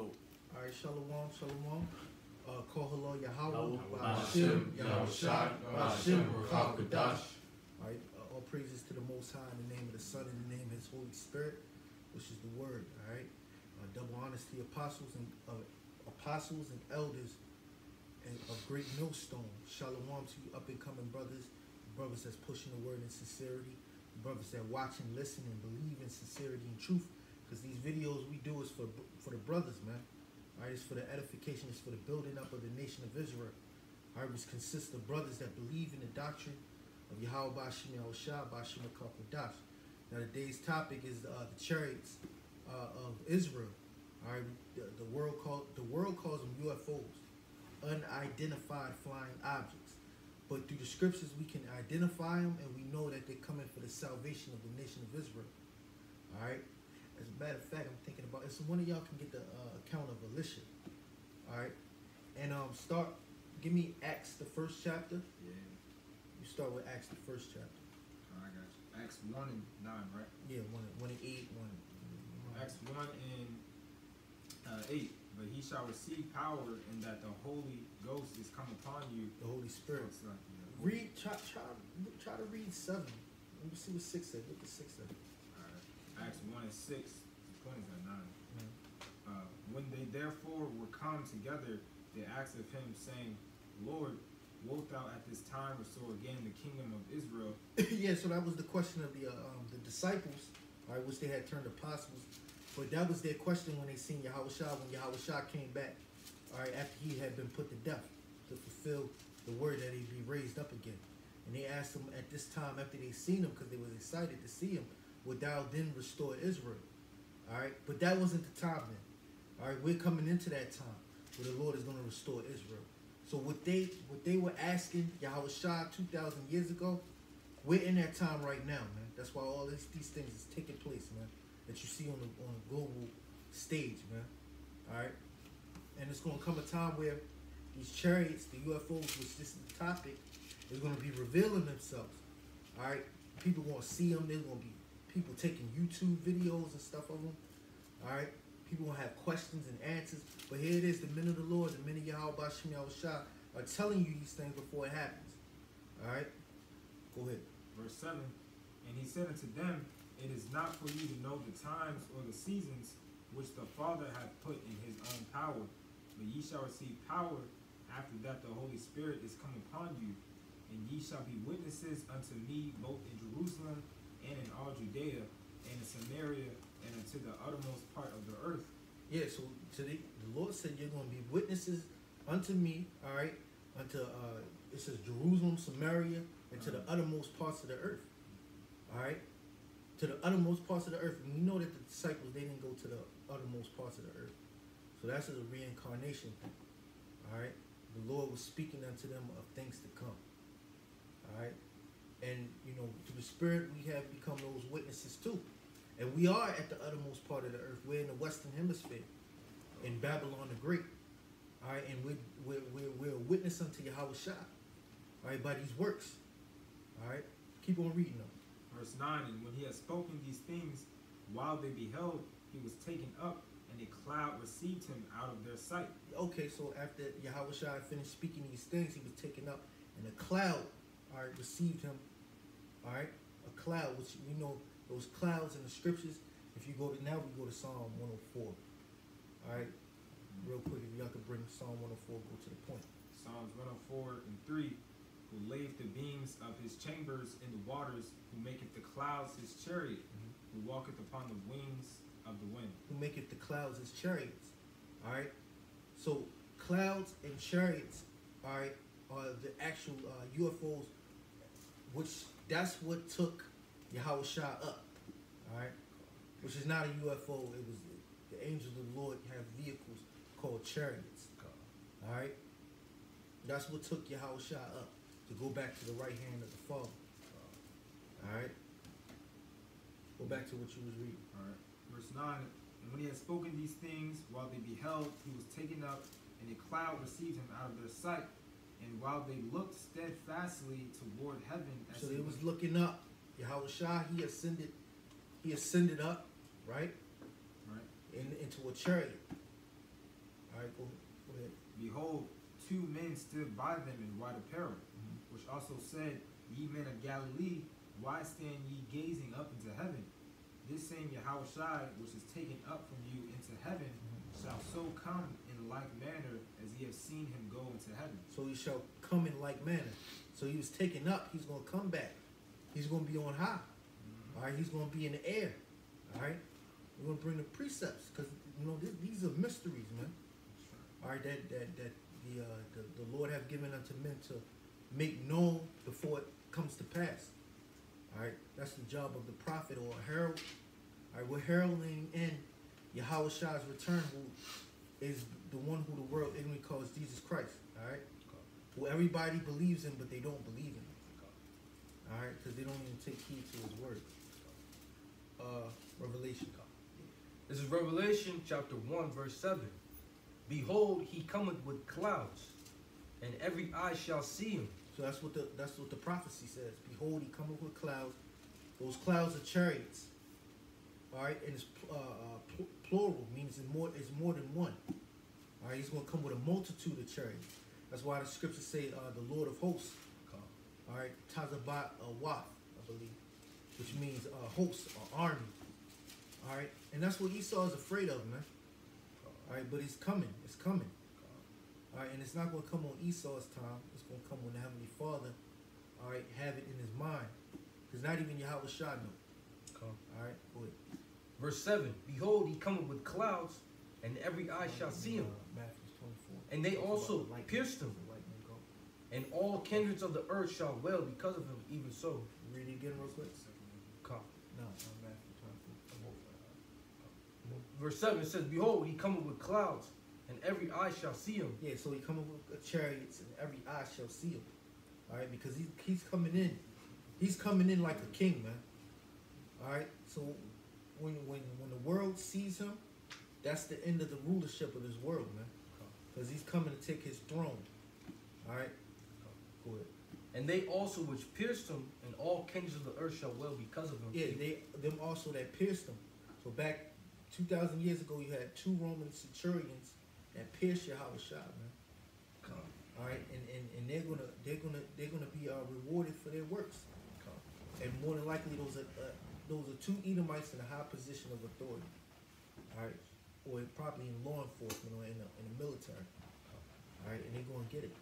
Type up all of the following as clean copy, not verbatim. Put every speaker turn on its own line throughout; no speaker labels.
Cool.
All right, shalom, shalom. Call hello Yahweh,
Ba'ashem, Yahushua, Ba'ashem, Rakakadash.
All right, all praises to the Most High in the name of the Son and in the name of His Holy Spirit, which is the Word. All right, double honors to the apostles and elders and of great millstone. Shalom to you up and coming brothers that's pushing the word in sincerity, brothers that watch and listen and believe in sincerity and truth. Because these videos we do is for the brothers, man. All right, it's for the edification, it's for the building up of the nation of Israel. All right, which consists of brothers that believe in the doctrine of Yahweh Ba'ashem Yahushua, Ba'ashem Rakakadash. Now today's topic is the chariots of Israel. All right, the world calls them UFOs, unidentified flying objects. But through the scriptures, we can identify them, and we know that they're coming for the salvation of the nation of Israel. All right. As a matter of fact, I'm thinking about it. So one of y'all can get the account of Elisha. All right, and give me Acts the first chapter.
Yeah.
You start with Acts the first chapter.
I got you. Acts 1 and 9, right?
Yeah, 1 and 8, 1.
Acts 1 and 8. But he shall receive power, and that the Holy Ghost is come upon you.
The Holy Spirit.
So it's like,
Read. Try to read 7. Let me see what 6 said. Look at 6 said.
Alright. Acts 1 and 6. The point is at 9. When they therefore were come together, they asked of him, saying, Lord, wilt thou at this time restore again the kingdom of Israel?
Yeah, so that was the question of the disciples, all right, which they had turned apostles. But that was their question when they seen Yahushua, when Yahushua came back, all right, after he had been put to death to fulfill the word that he'd be raised up again. And they asked him at this time, after they seen him, because they was excited to see him, would thou then restore Israel? All right, but that wasn't the time then. All right, we're coming into that time where the Lord is going to restore Israel. So what they were asking Yahushua 2,000 years ago, we're in that time right now, man. That's why all these things is taking place, man, that you see on the global stage, man. All right, and it's going to come a time where these chariots, the UFOs, which this is the topic, is going to be revealing themselves. All right, people going to see them. There's going to be people taking YouTube videos and stuff of them. All right, people going to have questions and answers. But here it is, the men of the Lord, the men of Yahweh Ba'ashem Yahushua are telling you these things before it happens. All right, go ahead.
Verse 7. And he said unto them, it is not for you to know the times or the seasons which the Father hath put in his own power, but ye shall receive power after that the Holy Spirit is come upon you, and ye shall be witnesses unto me both in Jerusalem and in all Judea and in Samaria and unto the uttermost part of the earth.
Yeah, so today the Lord said you're going to be witnesses unto me, all right, unto, it says Jerusalem, Samaria, and to the uttermost parts of the earth, all right, to the uttermost parts of the earth. And we know that the disciples, they didn't go to the uttermost parts of the earth. So that's a reincarnation thing, all right. The Lord was speaking unto them of things to come, all right. And, you know, through the Spirit, we have become those witnesses too. And we are at the uttermost part of the earth. We're in the Western Hemisphere, in Babylon the Great. All right, and we're a witness unto Yahushua, all right, by these works. All right, keep on reading them.
Verse 9, and when he had spoken these things, while they beheld, he was taken up, and a cloud received him out of their sight.
Okay, so after Yahushua finished speaking these things, he was taken up, and a cloud, all right, received him. All right, a cloud, which we know those clouds in the scriptures. If you go to now, we go to Psalm 104. All right, real quick, if y'all could bring Psalm 104, go to the point.
Psalms 104 and 3. Who layeth the beams of his chambers in the waters, who maketh the clouds his chariot, who walketh upon the wings of the wind.
Who maketh the clouds his chariots. All right, so clouds and chariots, all right, are the actual UFOs, which that's what took Yahushua up. All right, which is not a UFO. It was the angels of the Lord have vehicles called chariots. All right, that's what took Yahushua up, to go back to the right hand of the Father. All right, go back to what you was reading.
All right, verse 9. And when he had spoken these things, while they beheld, he was taken up, and a cloud received him out of their sight. And while they looked steadfastly toward heaven, as
so they was looking up. Yahushua, he ascended up, right?
Right.
Into a chariot. All right, go ahead.
Behold, 2 men stood by them in white apparel, which also said, Ye men of Galilee, why stand ye gazing up into heaven? This same Yahushua, which is taken up from you into heaven, shall so come in like manner as ye have seen him go into heaven.
So he shall come in like manner. So he was taken up. He's going to come back. He's going to be on high. All right, he's going to be in the air. All right, we're going to bring the precepts because these are mysteries, man. All right, that the Lord have given unto men to make known before it comes to pass. All right, that's the job of the prophet or a herald. All right, we're heralding in Yahushua's return, who is the one who the world ignorantly calls Jesus Christ. All right, who everybody believes in, but they don't believe in. All right, because they don't even take heed to his word. Revelation.
This is Revelation chapter 1, verse 7. Behold, he cometh with clouds, and every eye shall see him.
So that's what the prophecy says. Behold, he cometh with clouds. Those clouds are chariots. All right, and it's plural, means it's more than one. All right, he's going to come with a multitude of chariots. That's why the scriptures say the Lord of hosts. All right, Tazabat Waf, I believe, which means host or army. All right, and that's what Esau is afraid of, man. All right, but it's coming. It's coming. All right, and it's not going to come on Esau's time. It's going to come when the Heavenly Father, all right, have it in his mind. Because not even Yahushua know. All right, go ahead.
Verse 7. Behold, he cometh with clouds, and every eye shall see him.
Matthew 24.
And they also pierced him. And all kindreds of the earth shall wail because of him, even so.
Read it again real quick. No, Matthew 24.
Verse 7, it says, Behold, he cometh with clouds, and every eye shall see him.
Yeah, so he coming with chariots, and every eye shall see him. All right, because he's coming in. He's coming in like a king, man. All right, so when the world sees him, that's the end of the rulership of this world, man. Because he's coming to take his throne. All right, go ahead.
And they also which pierced him, and all kindreds of the earth shall wail because of him.
Yeah, them also that pierced him. So back 2,000 years ago, you had 2 Roman centurions that pierced Yahushua, man. All right, and they're gonna be rewarded for their works. And more than likely, those are 2 Edomites in a high position of authority. All right, or probably in law enforcement or in the military. All right, and they're gonna get it.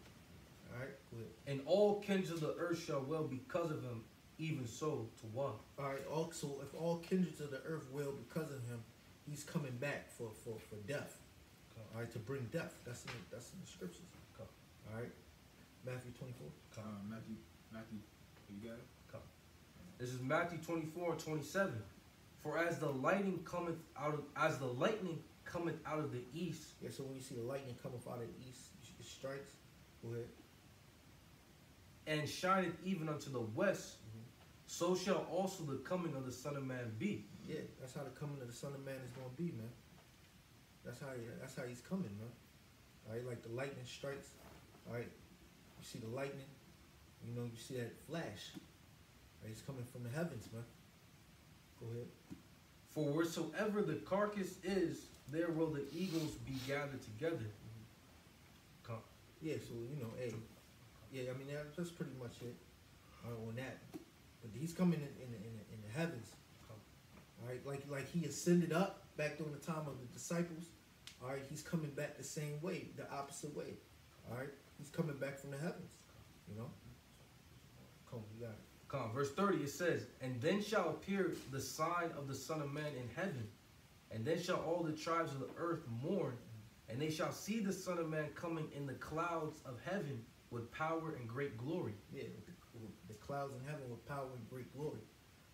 All right, go ahead.
And all kindreds of the earth shall wail because of him, even so to what?
All right, also, if all kindreds of the earth wail because of him, he's coming back for death. All right, to bring death. That's in the scriptures. All right, Matthew 24.
Matthew, you got it?
This is Matthew 24:27. For as the lightning cometh out of the east.
Yeah, so when you see the lightning coming out of the east, it strikes. Go ahead.
And shineth even unto the west, so shall also the coming of the Son of Man be.
Yeah, that's how the coming of the Son of Man is going to be, man. That's how he's coming, man. All right, like the lightning strikes. All right, you see the lightning. You see that flash. Right, he's coming from the heavens, man. Go ahead.
For wheresoever the carcass is, there will the eagles be gathered together.
Yeah, so hey, yeah, I mean that's pretty much it on that. But he's coming in the heavens. All right, like he ascended up back during the time of the disciples. All right, he's coming back the same way, the opposite way. All right, he's coming back from the heavens. Come, you got it.
Verse 30, it says, And then shall appear the sign of the Son of Man in heaven, and then shall all the tribes of the earth mourn, and they shall see the Son of Man coming in the clouds of heaven with power and great glory.
Yeah, with the clouds in heaven with power and great glory.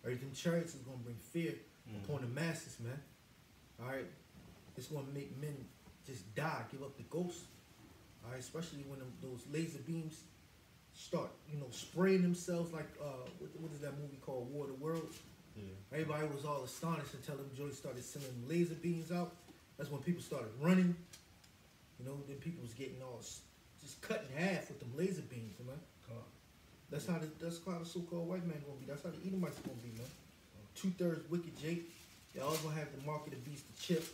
All right, them chariots is going to bring fear upon the masses, man. All right, it's going to make men just die, give up the ghost. All right, especially when those laser beams start, spraying themselves like, what is that movie called, War of the Worlds? Yeah. Everybody was all astonished until them joints started sending laser beams out. That's when people started running. Then people was getting all just cut in half with them laser beams, man. That's how the so-called white man gonna be. That's how the Edomites gonna be, man. 2/3 wicked Jake. They all gonna have the mark of the beast, the chip.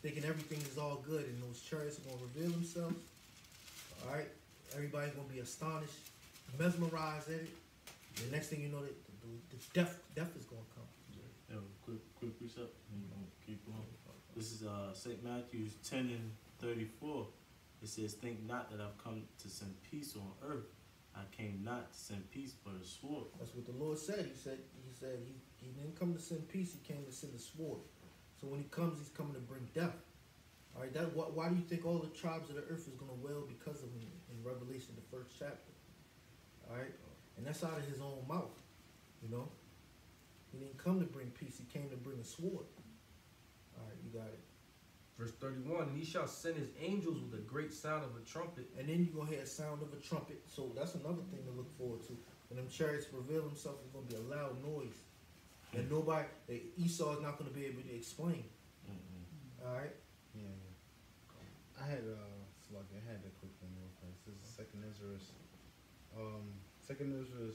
thinking everything is all good, and those chariots are going to reveal themselves. All right, everybody's going to be astonished, mesmerized at it. The next thing you know, the death is going to come.
Yeah, quick precept. Keep going. This is St. Matthew's 10:34. It says, "Think not that I've come to send peace on earth. I came not to send peace, but a sword."
That's what the Lord said. He said he didn't come to send peace. He came to send a sword. So when he comes, he's coming to bring death. All right. Why do you think all the tribes of the earth is going to wail because of him in Revelation, the 1st chapter? All right. And that's out of his own mouth. You know. He didn't come to bring peace. He came to bring a sword. All right. You got it.
Verse 31, "And he shall send his angels with a great sound of a trumpet."
And then you're going to hear a sound of a trumpet. So that's another thing to look forward to. When them chariots reveal themselves, it's going to be a loud noise. And Esau is not going to be able to explain. All right?
Yeah. I had a quick one real fast. This is Second Ezra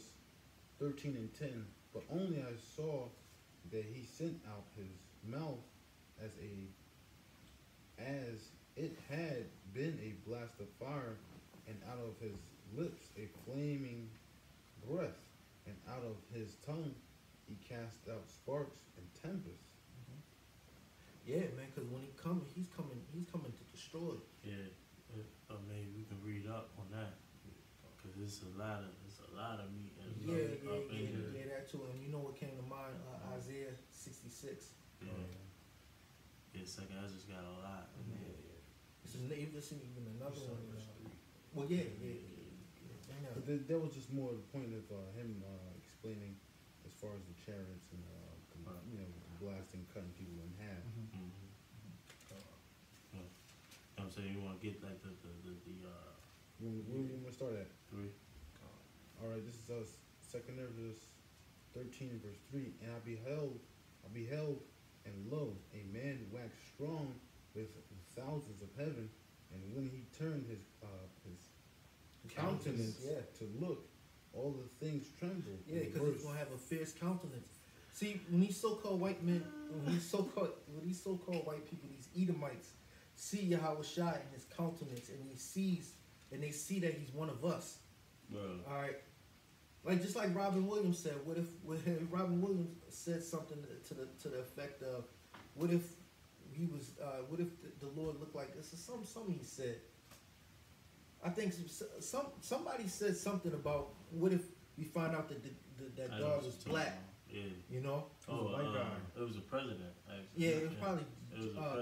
13:10. "But only I saw that he sent out his mouth as it had been a blast of fire, and out of his lips a flaming breath, and out of his tongue he cast out sparks and tempests."
Yeah, man, because when he's coming to destroy.
Yeah, maybe we can read up on that because it's a lot of meat.
Yeah, that too. And you know what came to mind? Isaiah 66.
Yeah, Second Ezra's got a lot.
It's even another one. Well, yeah.
But that was just more the point of him explaining as far as the chariots and blasting, cutting people in half.
I'm saying you want to get like the
Where you want to start at?
3.
All right, this is us. Second Ezra 13:3. "And I beheld, and lo, a man waxed strong with thousands of heaven, and when he turned his countenance to look, all the things trembled."
Yeah, because he's gonna have a fierce countenance. See, when these so-called white men, when these so-called white people, these Edomites, see Yahweh Shai in his countenance, and they see that he's one of us.
Bro.
All right, just like Robin Williams said. What if Robin Williams said something to the effect of, what if the Lord looked like this? Or something he said. I think somebody said something about, what if we find out that God was black?
Yeah.
You know?
White guy.
It was a president, actually.
Yeah, it was probably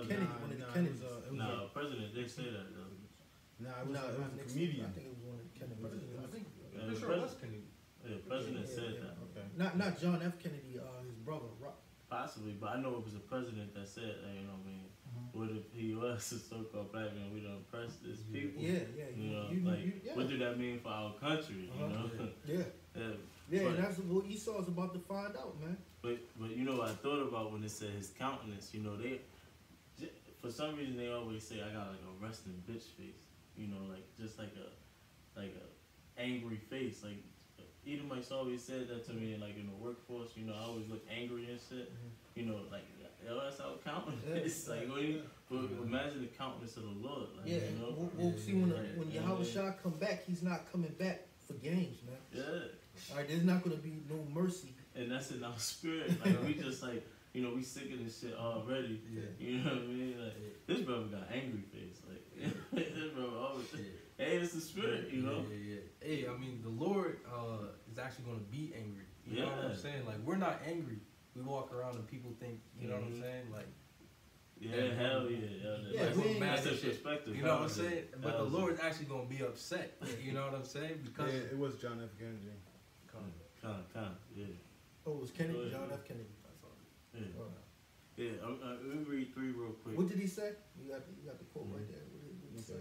Kennedy, one of the Kennedys.
No, president, they say that, though.
It was a comedian.
I think it was one of the Kennedys.
I think,
Yeah,
I'm
the
sure it was Kennedy.
Yeah, the president said that.
Okay.
Not John F. Kennedy, his brother.
Possibly, but I know it was a president that said that, you know what I mean? What if he was a so-called black man, we don't oppress this people?
Yeah.
What do that mean for our country, you know?
Yeah, and that's what Esau's about to find out, man.
But you know what I thought about when it said his countenance, you know, for some reason they always say I got like a resting bitch face, you know, just like a angry face. Like Edomites always said that to me, like in the workforce, you know, I always look angry and shit. You know, like that's our countenance. Imagine the countenance of the Lord. Like, you know?
We'll see when Yahweh Shah come back, he's not coming back for games, man.
Yeah.
All right, there's not gonna be no mercy.
And that's in our spirit. Like we just like, you know, we sick of this shit already.
Yeah.
You know what I mean? Like this brother got angry face. Like this brother always. Hey, it's the spirit, you know.
Yeah. Hey, I mean, the Lord is actually going to be angry. You know what I'm saying? Like we're not angry. We walk around and people think, you know what I'm saying? Like.
Yeah, hell yeah.
Like,
we're mad at perspective.
You know what I'm saying? But the Lord's actually going to be upset. You know what I'm saying? Because
it was John F. Kennedy.
Kind of, yeah.
Oh, it was Kennedy, John F. Kennedy.
Yeah. Let me read 3 real quick.
What did he say? You got the quote right there. What did he say?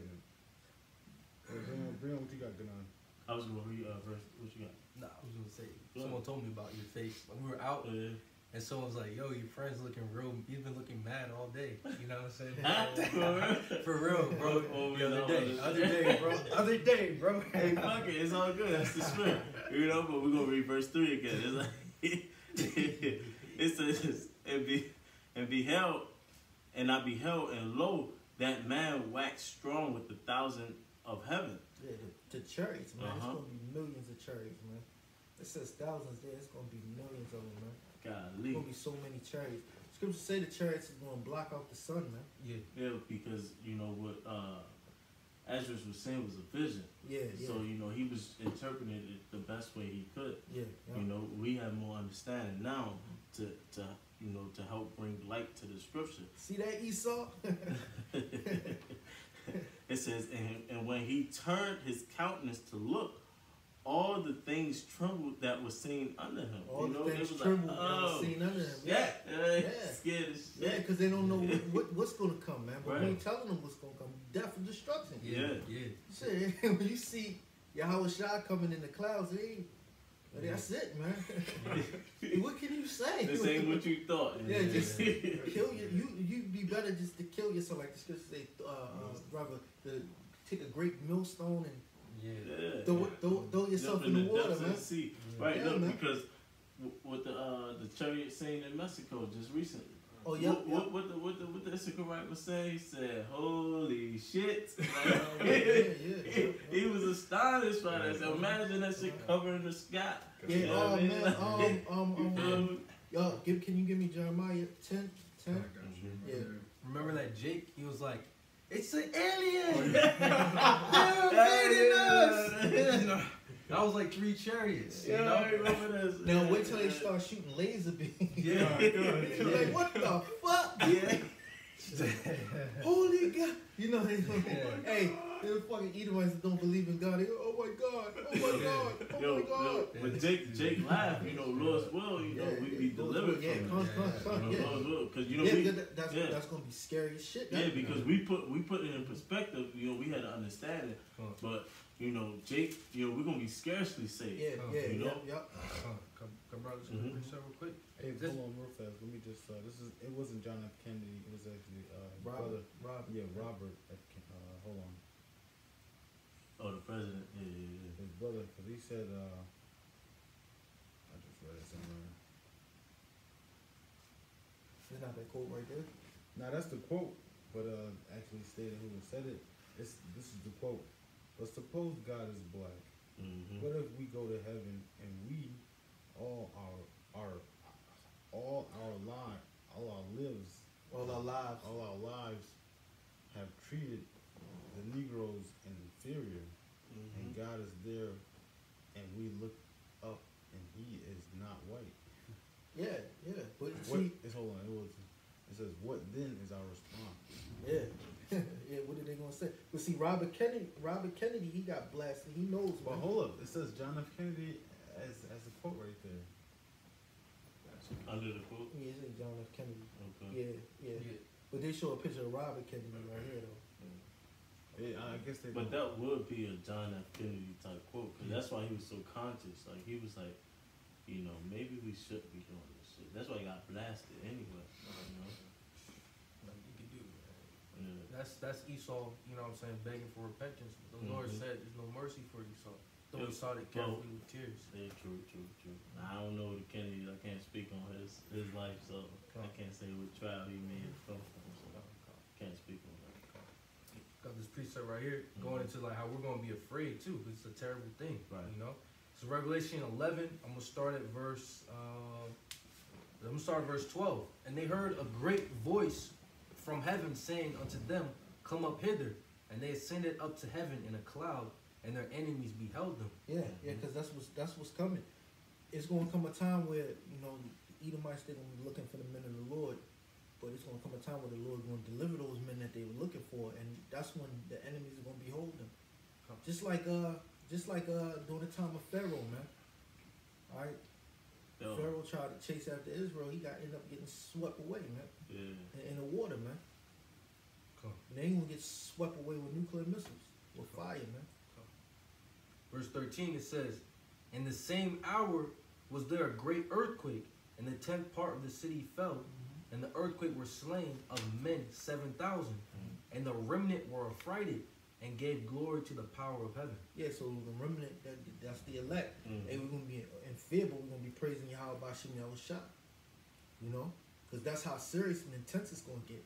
Bring on what you got going on.
I was going to read verse. What you got?
Nah, I was going to say, someone told me about your face. Like, we were out, and someone was like, yo, your friend's looking real, you've been looking mad all day. You know what I'm saying? For real, bro. The other day, bro.
Hey, fuck it. It's all good. That's the spirit. You know, but we're going to read verse 3 again. It's like, it says, and beheld, And I beheld, and lo, that man waxed strong with 1,000 of heaven.
Yeah, the chariots, man. It's
Uh-huh.
gonna be millions of chariots, man. It says thousands there. It's gonna be millions of them, man. There's
Golly.
gonna be so many chariots. Scriptures say the chariots is gonna block out the sun, man.
Yeah.
Yeah, because you know what Ezra was saying was a vision.
Yeah, yeah,
So you know he was interpreting it the best way he could.
yeah.
You know, we have more understanding now to you know to help bring light to the scripture.
See that, Esau?
It says, and when he turned his countenance to look, all the things trembled that was seen under him.
All
you know,
the
it
things
was
trembled
like,
that was seen under him.
yeah,
Yeah.
scared as
Yeah,
shit.
because they don't know what's gonna come, man. But we
Right.
ain't telling them what's gonna come. Death and destruction.
Yeah.
Yeah.
Shit, when you see Yahweh Shah coming in the clouds, that's it, man. What can you say?
This ain't what you thought.
Yeah, just kill you'd be better just to kill yourself, like the scripture say, rather to take a great millstone and
Yeah.
throw yourself
Jump
in the water,
depths of
man.
the sea. Right,
Yeah,
look,
man.
because with the chariot saying in Mexico just recently.
Oh yeah,
What the Issachar right was saying? He said, "Holy shit!"
yeah.
He was astonished by that. So imagine that shit covering the sky.
Yeah,
You know what I mean?
man. Yo, can you give me Jeremiah 10?
I got you.
Yeah.
Remember that Jake? He was like, "It's an alien!
Oh,
They're invading us!" You know, that was like 3 chariots. You
Yeah,
know?
I remember that.
Now wait till they start shooting laser beams.
Yeah.
You're like, what the fuck?
Yeah.
Holy God! You know, hey, the fucking Edomites that don't believe in God. They go, oh my God! Oh my God! Oh
Yo,
my God!
but Jake laughed. You know, Lord's will. You know, we be delivered
Yeah,
from it.
come,
You know,
yeah.
Lord's will, because you know
Yeah,
we.
that's gonna be scary as shit.
Yeah, because we put it in perspective. You know, we had to understand it. But you know, Jake, you know, we're gonna be scarcely safe.
Yeah,
You know?
Come, brother, just
Mhm.
real quick.
Hey,
This-
hold on real fast. Let me just. It wasn't John F. Kennedy. It was actually brother.
Robert.
Yeah, Robert F. Hold on.
Oh, the president. Yeah.
His brother, because he said. I just read it somewhere.
Isn't that that quote right there?
Now that's the quote, but actually stated who said it. This is the quote. But suppose God is black.
Mm-hmm.
What if we go to heaven and we all our lives have treated the Negroes inferior, and God is there, and we look up and He is not white.
Yeah. But
What,
see,
hold on. It says, what then is our response?
yeah. Yeah, what are they gonna say? But see, Robert Kennedy, he got blasted. He knows,
But
man.
hold up, it says John F. Kennedy as a quote right there.
Under the quote.
Yeah, it's John F. Kennedy.
Okay.
Yeah. But they show a picture of Robert Kennedy right here, though.
Yeah, I guess they.
But that would be a John F. Kennedy type quote, because that's why he was so conscious. Like, he was like, you know, maybe we shouldn't be doing this shit. That's why he got blasted anyway. You know?
Like you can do that.
Yeah.
That's Esau, you know what I'm saying, begging for repentance. The Lord
Mhm.
said there's no mercy for Esau. Though he
Yeah.
sought it carefully with tears.
Yeah, true. I don't know the Kennedy. I can't speak on his life, so I can't say what trial he may have come from. So can't speak on that.
Got this precept right here going into like how we're gonna be afraid too, because it's a terrible thing.
Right.
You know? So Revelation 11, I'm gonna start at verse 12. And they heard a great voice from heaven saying unto them, Come up hither. And they ascended up to heaven in a cloud, and their enemies beheld them.
Yeah, because that's what's coming. It's gonna come a time where, you know, the Edomites, they're gonna be looking for the men of the Lord, but it's gonna come a time where the Lord's gonna deliver those men that they were looking for, and that's when the enemies are gonna behold them. Just like during the time of Pharaoh, man. All right,
Yo,
Pharaoh tried to chase after Israel. He ended up getting swept away, man,
yeah.
in the water, man. And they ain't gonna get swept away with nuclear missiles, with fire, man.
Verse 13, it says, In the same hour was there a great earthquake, and the 10th part of the city fell, and the earthquake were slain of men 7,000, and the remnant were affrighted, and gave glory to the power of heaven.
Yeah, so the remnant, that's the elect.
Mhm.
Hey, we're going to be in fear, but we're going to be praising Yahweh Bashim Yahushua. You know? Because that's how serious and intense it's going to get.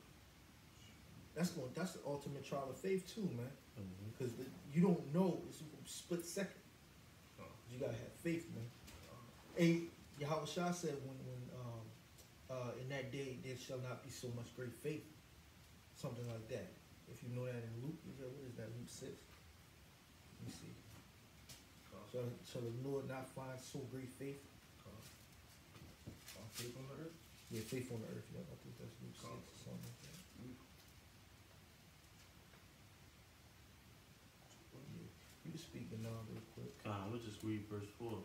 that's the ultimate trial of faith too, man.
Mm-hmm.
Because you don't know, it's a split second. You gotta have faith, man. Hey, Yahweh Shah said when in that day there shall not be so much great faith, something like that. If you know that in Luke, what is that? Luke 6. Let me see. Shall the Lord not find so great faith?
Faith on the earth?
Yeah, faith on the earth. Yeah, I think that's Luke 6 or something like that. Yeah. You can speak it now real quick.
We'll just read verse 4.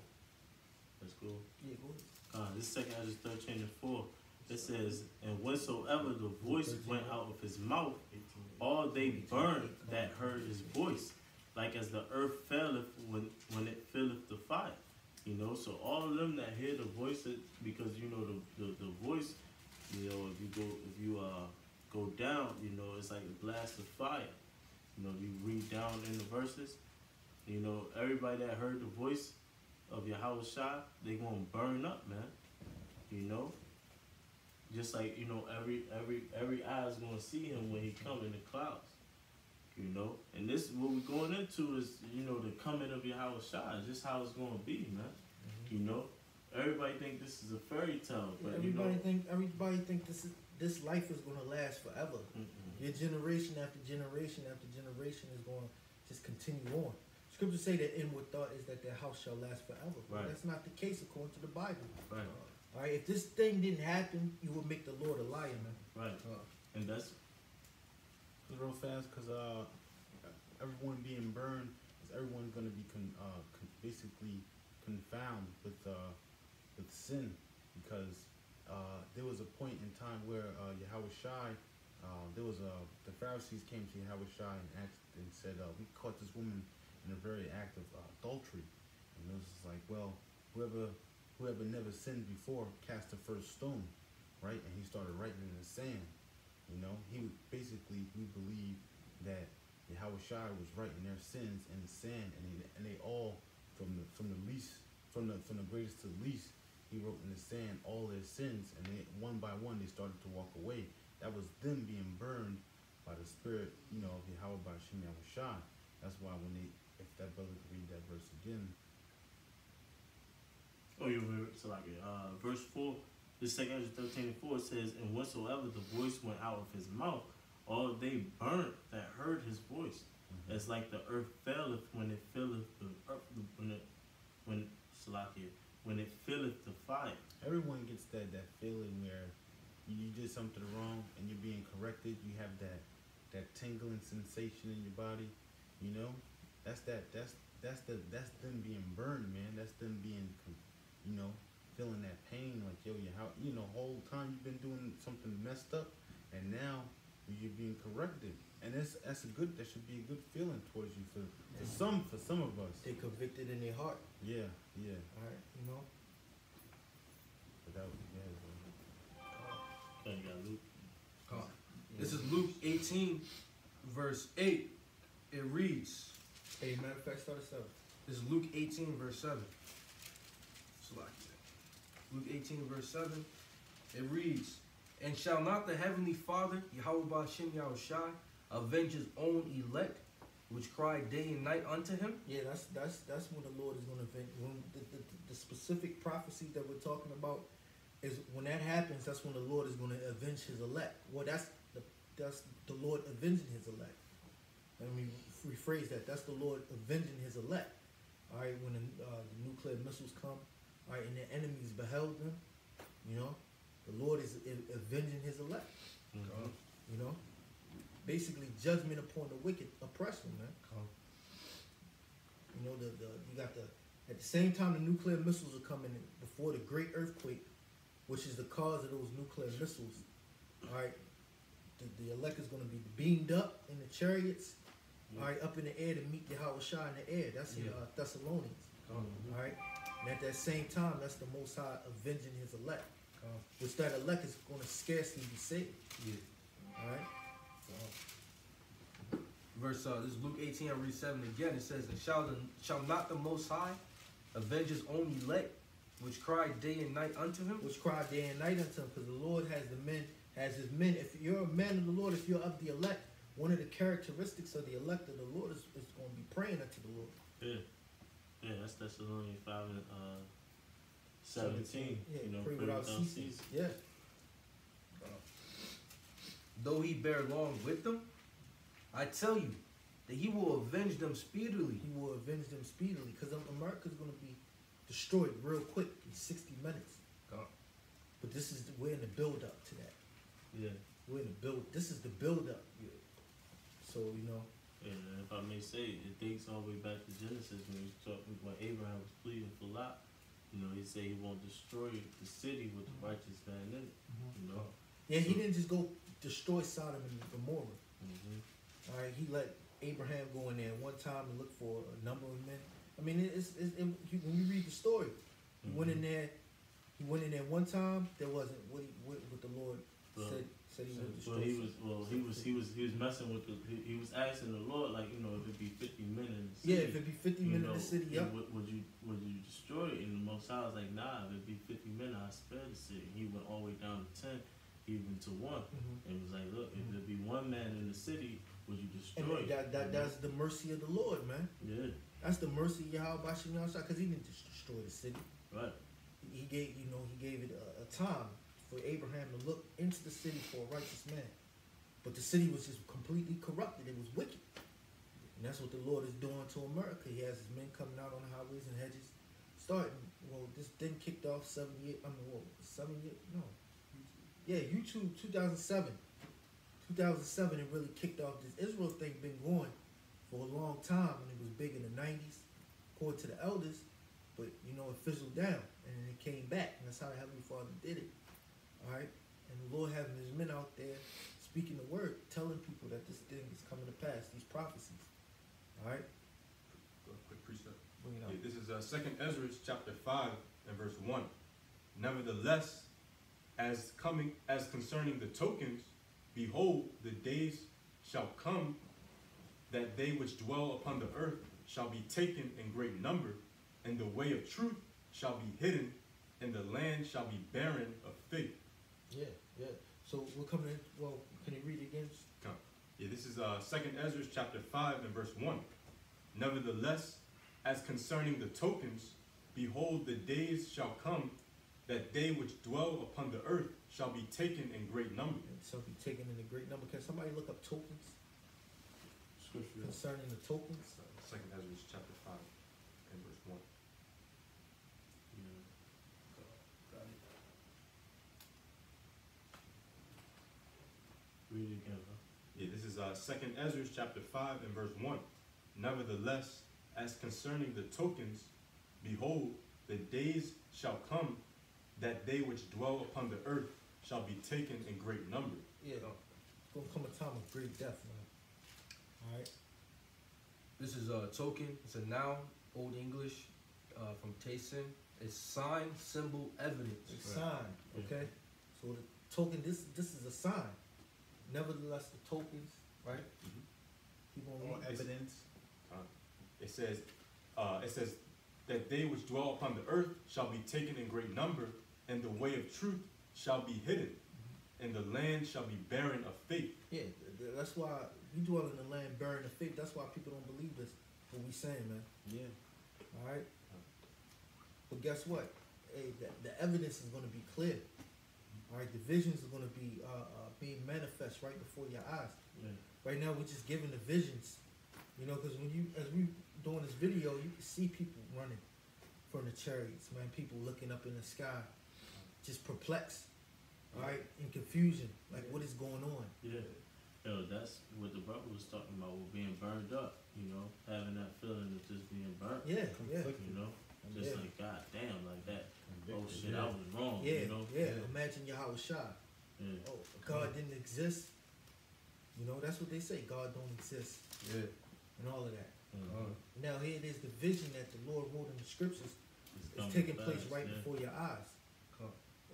Let's go.
Yeah, go ahead.
This second Ezra 13 and 4. It says, and whensoever the voice went out of his mouth, all they burned that heard his voice, like as the earth faileth when it filleth the fire. You know, so all of them that hear the voice, because you know the voice, you know, if you go down, you know, it's like a blast of fire. You know, you read down in the verses, you know, everybody that heard the voice of Yahweh Shah, they gonna burn up, man. You know, just like, you know, every eye is gonna see him when he come in the clouds. You know, and this what we're going into is, you know, the coming of Yahweh Shah. It's just how it's gonna be, man. You know, everybody think this is a fairy tale, but
everybody think this life is gonna last forever. Your generation after generation after generation is going to just continue on. Scriptures say that inward thought is that their house shall last forever. But that's not the case according to the Bible.
Right.
All right. If this thing didn't happen, you would make the Lord a liar, man.
Right. And that's
real fast, because everyone being burned, everyone's going to be basically confounded with sin, because there was a point in time where Yahweh Shai, the Pharisees came to Yahweh Shai and asked and said, we caught this woman in a very act of adultery. And it was like, well, whoever never sinned before cast the first stone, right? And he started writing in the sand. You know, we believe that Yahweh Shai was writing their sins in the sand, and they all, from the greatest to the least, he wrote in the sand all their sins, and they, one by one they started to walk away. That was them being burned by the Spirit, you know, of Yahweh by Shem Yahweh Shai. That's why if that brother could read that verse again.
Oh, you remember? So like verse 4, the second Ezra 13 and 4 says, and whatsoever the voice went out of his mouth, all they burnt that heard his voice. It's like the earth faileth when it filleth the earth, when it filleth the fire.
Everyone gets that feeling where you did something wrong and you're being corrected. You have that tingling sensation in your body. You know, that's them being burned, man. That's them being, you know, feeling that pain. Like, yo, whole time you've been doing something messed up, and now you're being corrected. And that should be a good feeling towards you for some of us.
They're convicted in their heart.
Yeah.
All right, you know.
But that was
Okay, you got Luke.
This is Luke 18, verse 8. It reads.
Hey, matter of fact, start at 7.
This is Luke 18, verse 7. Luke 18, verse 7. It reads, and shall not the heavenly Father, Yahweh Ba'ashem Yahweh Shai, avenge his own elect, which cry day and night unto him?
Yeah, that's when the Lord is going to avenge. When the specific prophecy that we're talking about is when that happens, that's when the Lord is going to avenge his elect. Well, that's the Lord avenging his elect. Let me rephrase that. That's the Lord avenging his elect. All right, when the nuclear missiles come, all right, and the enemies beheld them, you know, the Lord is avenging his elect. You know, basically judgment upon the wicked oppression, man. You know, you got at the same time the nuclear missiles are coming in, before the great earthquake, which is the cause of those nuclear missiles. All right, the elect is going to be beamed up in the chariots, all right, up in the air to meet Yahweh Shai in the air. That's in Thessalonians. All right, and at that same time, that's the Most High avenging his elect, which that elect is going to scarcely be saved. All right.
Verse this is Luke 18. I read 7 again. It says, and shall not the Most High avenge his own elect, which cry day and night unto him?
Which cry day and night unto him, because the Lord has has his men. If you're a man of the Lord, if you're of the elect, one of the characteristics of the elect of the Lord is going to be praying unto the Lord.
Yeah. Yeah, that's Thessalonians 5 and 17.
Yeah,
You know,
pray without ceasing. Yeah.
Though he bear long with them, I tell you that he will avenge them speedily.
He will avenge them speedily, because America's going to be destroyed real quick in 60 minutes. But we're in the build up to that.
Yeah.
We're in the build. This is the build up. Yeah. So
Yeah, and if I may say, it dates all the way back to Genesis when Abraham was pleading for Lot. You know, he said he won't destroy the city with the righteous man in it. You know.
Yeah, he didn't just go destroy Sodom and Gomorrah.
Mm-hmm.
All right, he let Abraham go in there one time and look for a number of men. I mean, when you read the story, he went in there. He went in there one time. There wasn't what the Lord said he would destroy.
He was messing with he was asking the Lord, like, you know, if it be 50 men in the city.
Yeah, if it be 50 men in the city, yeah.
Would you destroy it? And the Most High was like, nah, if it be 50 men, I'll spare the city. He went all the way down to 10, even to 1. And was like, look, if there be one man in the city, would you destroy it?
That's the mercy of the Lord, man.
Yeah.
That's the mercy of Yahweh Bashim Yahshua, because he didn't just destroy the city.
Right.
He gave it a time for Abraham to look into the city for a righteous man. But the city was just completely corrupted. It was wicked. And that's what the Lord is doing to America. He has his men coming out on the highways and hedges. This thing kicked off 7 years. No. Yeah, YouTube, 2007. 2007, it really kicked off. This Israel thing been going for a long time, and it was big in the 90s, according to the elders. But, it fizzled down, and then it came back. And that's how the Heavenly Father did it. All right? And the Lord having his men out there speaking the word, telling people that this thing is coming to pass, these prophecies. All right?
Quick precept.
Bring it out.
Yeah, this is 2nd Ezra chapter 5 and verse 1. Nevertheless, as concerning the tokens, behold, the days shall come that they which dwell upon the earth shall be taken in great number, and the way of truth shall be hidden, and the land shall be barren of faith.
Yeah. So we're coming in. Well, can you read it again?
Yeah, this is 2nd Ezra chapter 5 and verse 1. Nevertheless, as concerning the tokens, behold, the days shall come that they which dwell upon the earth shall be taken in great number.
And shall be taken in a great number. Can somebody look up tokens?
Scripture.
Concerning the tokens?
2nd Ezra chapter 5 and verse 1.
Read it again, huh?
Yeah, this is 2nd Ezra chapter 5 and verse 1. Nevertheless, as concerning the tokens, behold, the days shall come that they which dwell upon the earth shall be taken in great number.
Yeah. It's going to come a time of great death, man. All right.
This is a token. It's a noun, Old English, from Tayson. It's sign, symbol, evidence.
It's sign, okay? So the token, this is a sign. Nevertheless, the tokens, right? Keep on
Or
reading.
evidence.
It says that they which dwell upon the earth shall be taken in great number, and the way of truth shall be hidden, and the land shall be barren of faith.
Yeah, that's why we dwell in the land barren of faith. That's why people don't believe this, what we saying, man.
Yeah.
All right? But guess what? Hey, the evidence is going to be clear. All right? The visions are going to be being manifest right before your eyes.
Yeah.
Right now, we're just giving the visions. Because as we doing this video, you can see people running from the chariots, man. People looking up in the sky, just perplexed, all right, in confusion, like what is going on?
Yeah. That's what the brother was talking about, with being burned up, having that feeling of just being burnt.
Yeah.
Just
Yeah.
like, God damn, like that. Oh shit, I was wrong,
Yeah. Imagine Yahweh Shai.
Yeah.
Oh, God didn't exist. That's what they say. God don't exist.
Yeah.
And all of that.
Mhm.
Now here it is, the vision that the Lord wrote in the scriptures
It's
is
coming
taking
fast,
place right
yeah.
before your eyes.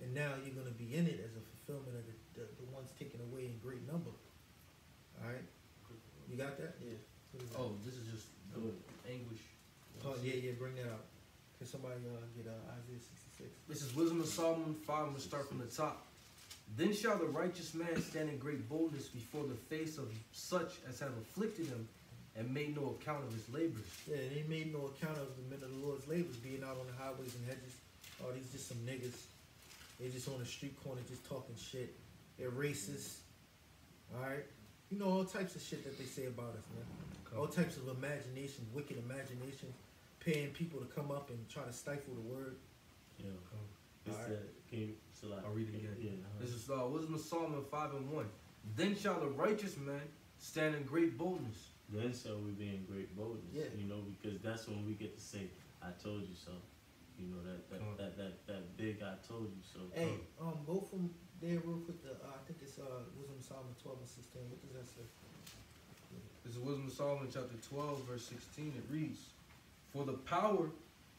And now you're going to be in it as a fulfillment of the ones taken away in great number. All right? You got that? Yeah.
Oh, this is just the English.
Oh, yeah, bring that out. Can somebody get Isaiah 66?
This is Wisdom of Solomon 5. I'm going to start from the top. Then shall the righteous man stand in great boldness before the face of such as have afflicted him and made no account of his labors.
Yeah, they made no account of the men of the Lord's labors being out on the highways and hedges. Oh, these just some niggas. They just on the street corner just talking shit. They're racist. Alright? You know, all types of shit that they say about us, man. All types of imagination, wicked imagination, paying people to come up and try to stifle the word.
Yeah. It's
Alright.
I'll read it again.
Yeah.
This is Wisdom of Solomon 5:1. Then shall the righteous man stand in great boldness.
Then shall we be in great boldness.
Yeah.
You know, because that's when we get to say, "I told you so." You know that big "I told you so."
Hey, go from there real quick to I think it's Wisdom of Solomon 12 and 16. What does that say?
This is Wisdom of Solomon chapter 12, verse 16. It reads, For the power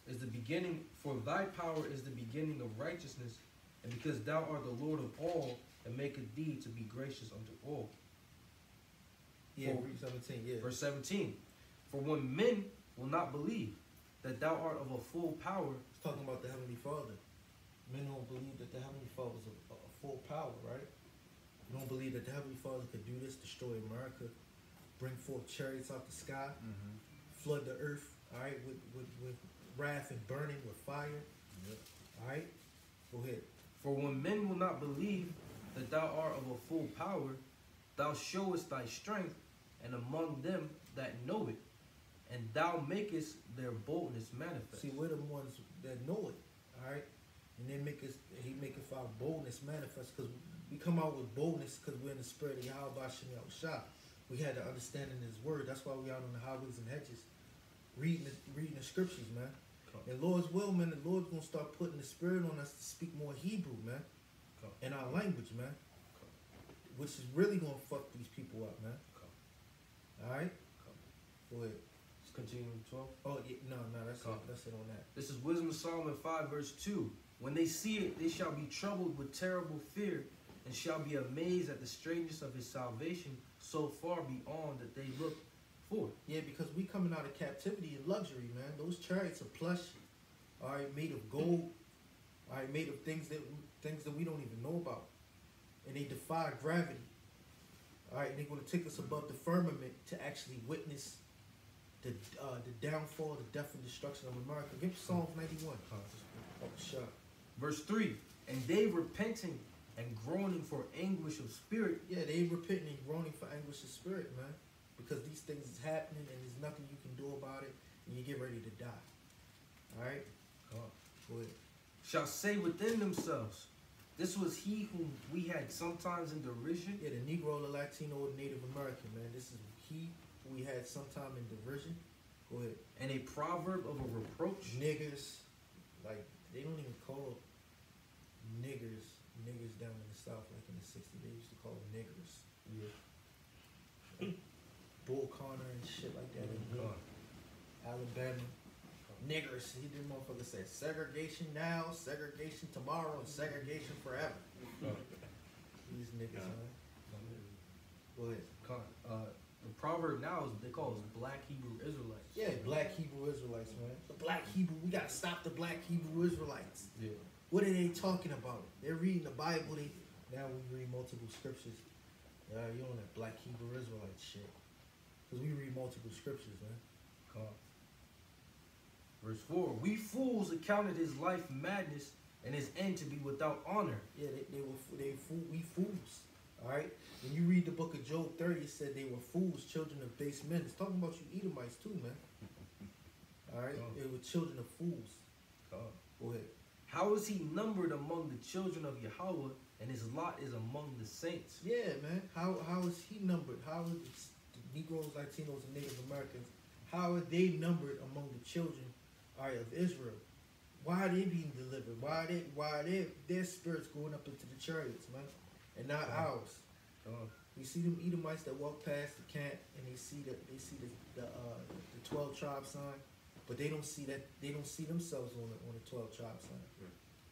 is the beginning, for thy power is the beginning of righteousness, and because thou art the Lord of all, and maketh thee to be gracious unto all.
Yeah,
For-
read 17, yeah.
Verse 17. For when men will not believe that thou art of a full power,
It's talking about the Heavenly Father. Men don't believe that the Heavenly Father is a full power, right? You don't believe that the Heavenly Father could do this, destroy America, bring forth chariots out the sky, flood the earth, all right, with wrath and burning with fire. All right? Go ahead.
For when men will not believe that thou art of a full power, thou showest thy strength, and among them that know it, and thou makest their boldness manifest.
See, we're the ones that know it, all right? And then he maketh our boldness manifest, because we come out with boldness because we're in the spirit of Yahweh Shem Yahushua. We had the understanding of his word. That's why we out on the highways and hedges, reading the scriptures, man. And Lord's will, man, the Lord's gonna start putting the spirit on us to speak more Hebrew, man, in our language, man, which is really gonna fuck these people up, man. All right, go ahead.
Let's continue with 12.
Oh yeah, no, that's it on that.
This is Wisdom of Solomon 5, verse 2. When they see it, they shall be troubled with terrible fear, and shall be amazed at the strangeness of his salvation, so far beyond that they look for.
Yeah, because we coming out of captivity and luxury, man. Those chariots are plush, all right, made of gold, all right, made of things that we don't even know about, and they defy gravity. All right, and they're gonna take us above the firmament to actually witness the downfall, the death, and destruction of America. Give me Psalms 91. Oh, sure.
Verse 3. And they repenting and groaning for anguish of spirit.
Yeah, they repenting and groaning for anguish of spirit, man. Because these things is happening and there's nothing you can do about it, and you get ready to die. All right? Go ahead.
Shall say within themselves, this was he whom we had sometimes in derision.
Yeah, the Negro, the Latino, the Native American, man. This is he who we had sometime in derision. Go ahead.
And a proverb of a reproach.
Niggers, like, they don't even call niggers down in the South, like in the 60s. They used to call them niggers.
Yeah.
Bull Connor and shit like that. Alabama. Niggers. He did motherfucker say segregation now, segregation tomorrow, and segregation forever. These niggas, man. Go ahead.
The proverb now is they call us Black Hebrew Israelites.
Yeah, Black Hebrew Israelites, man. The Black Hebrew, we gotta stop the Black Hebrew Israelites.
Yeah.
What are they talking about? They're reading the Bible. Now we read multiple scriptures. You're on that Black Hebrew Israelite shit. Because we read multiple scriptures, man.
Verse 4. We fools accounted his life madness and his end to be without honor.
Yeah, we fools. All right? When you read the book of Job 30, it said they were fools, children of base men. It's talking about you Edomites too, man. All right? They were children of fools. Go ahead.
How is he numbered among the children of Yahweh, and his lot is among the saints?
Yeah, man. How is he numbered? How are the Negroes, Latinos, and Native Americans, how are they numbered among the children, all right, of Israel? Why are they being delivered? Why are their spirits going up into the chariots, man, and not ours? You see them Edomites that walk past the camp and they see the 12 tribe sign, but they don't see that, they don't see themselves on the 12 tribe sign.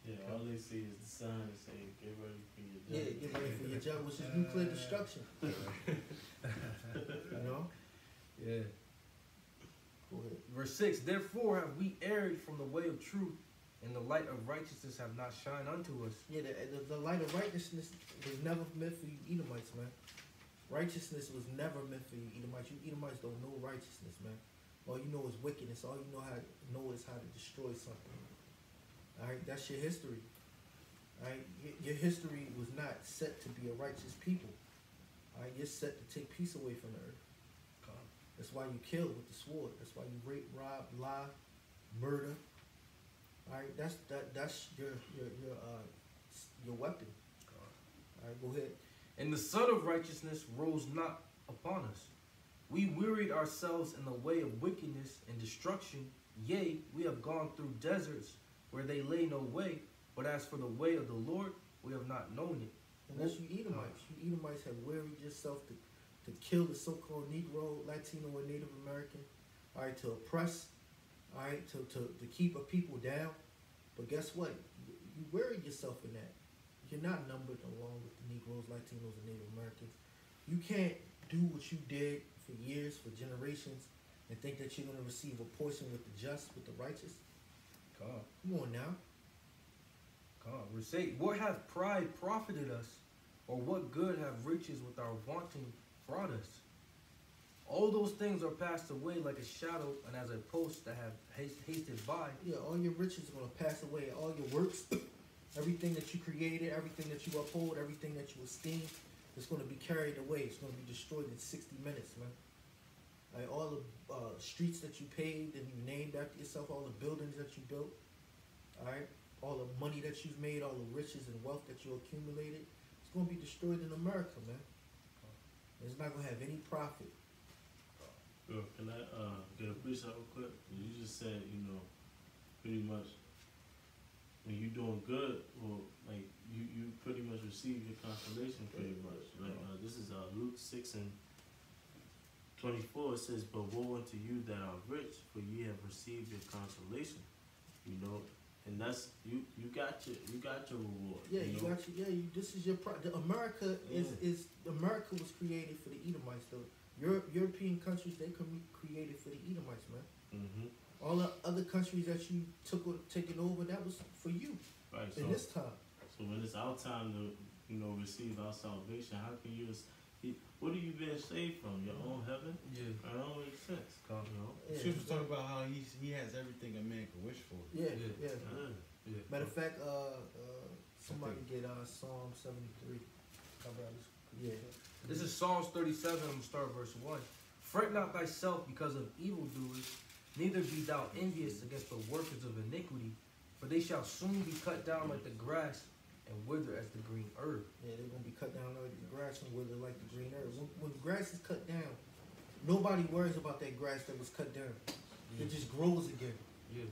Yeah, all they see is the sign that say, "Get ready for your
Yeah,
judgment."
get ready for your judgment, which is nuclear destruction. You know?
Yeah.
Go ahead.
Verse 6. Therefore have we erred from the way of truth, and the light of righteousness have not shined unto us.
Yeah, the light of righteousness was never meant for you Edomites, man. Righteousness was never meant for you Edomites. You Edomites don't know righteousness, man. All you know is wickedness. All you know is how to destroy something. All right, that's your history. All right, your history was not set to be a righteous people. All right, you're set to take peace away from the earth. That's why you kill with the sword. That's why you rape, rob, lie, murder. All right, that's your weapon. All right, go ahead.
And the Son of Righteousness rose not upon us. We wearied ourselves in the way of wickedness and destruction. Yea, we have gone through deserts where they lay no way. But as for the way of the Lord, we have not known it.
And that's you Edomites. You Edomites have wearied yourself to kill the so-called Negro, Latino, or Native American. All right, to oppress. All right, to keep a people down. But guess what? You wearied yourself in that. You're not numbered along with the Negroes, Latinos, and Native Americans. You can't do what you did for years, for generations, and think that you're going to receive a portion with the just, with the righteous.
God.
Come on now.
God, we say, what hath pride profited us, or what good have riches with our wanting brought us? All those things are passed away like a shadow, and as a post that have hasted by.
Yeah, all your riches are going to pass away. All your works, everything that you created, everything that you uphold, everything that you esteem, it's going to be carried away. It's going to be destroyed in 60 minutes, man. Like all the streets that you paved and you named after yourself, all the buildings that you built, all right, all the money that you've made, all the riches and wealth that you accumulated, it's going to be destroyed in America, man. It's not going to have any profit.
Bro, can I get a piece real quick? You just said, pretty much when you're doing good, or like you pretty much receive your consolation pretty much. Like this is Luke 6:24. It says, "But woe unto you that are rich, for ye have received your consolation." And that's you got your reward.
Yeah, you got your this is your America is America was created for the Edomites though. European countries, they can be created for the Edomites, man.
Mm-hmm.
All the other countries that you taken over, that was for you.
Right.
In this time.
So when it's our time to, receive our salvation, how can you? What are you being saved from? Your own heaven?
Yeah.
That don't make sense.
Yeah.
She was talking about how he has everything a man could wish for.
Yeah.
Yeah.
Matter of fact, somebody get Psalm 73. Yeah.
This is Psalms 37, I'm going to start verse 1. Fret not thyself because of evildoers, neither be thou envious against the workers of iniquity, for they shall soon be cut down like the grass and wither as the green herb.
Yeah, they're going to be cut down like the grass and wither like the green herb. When grass is cut down, nobody worries about that grass that was cut down. It just grows again.
Yeah.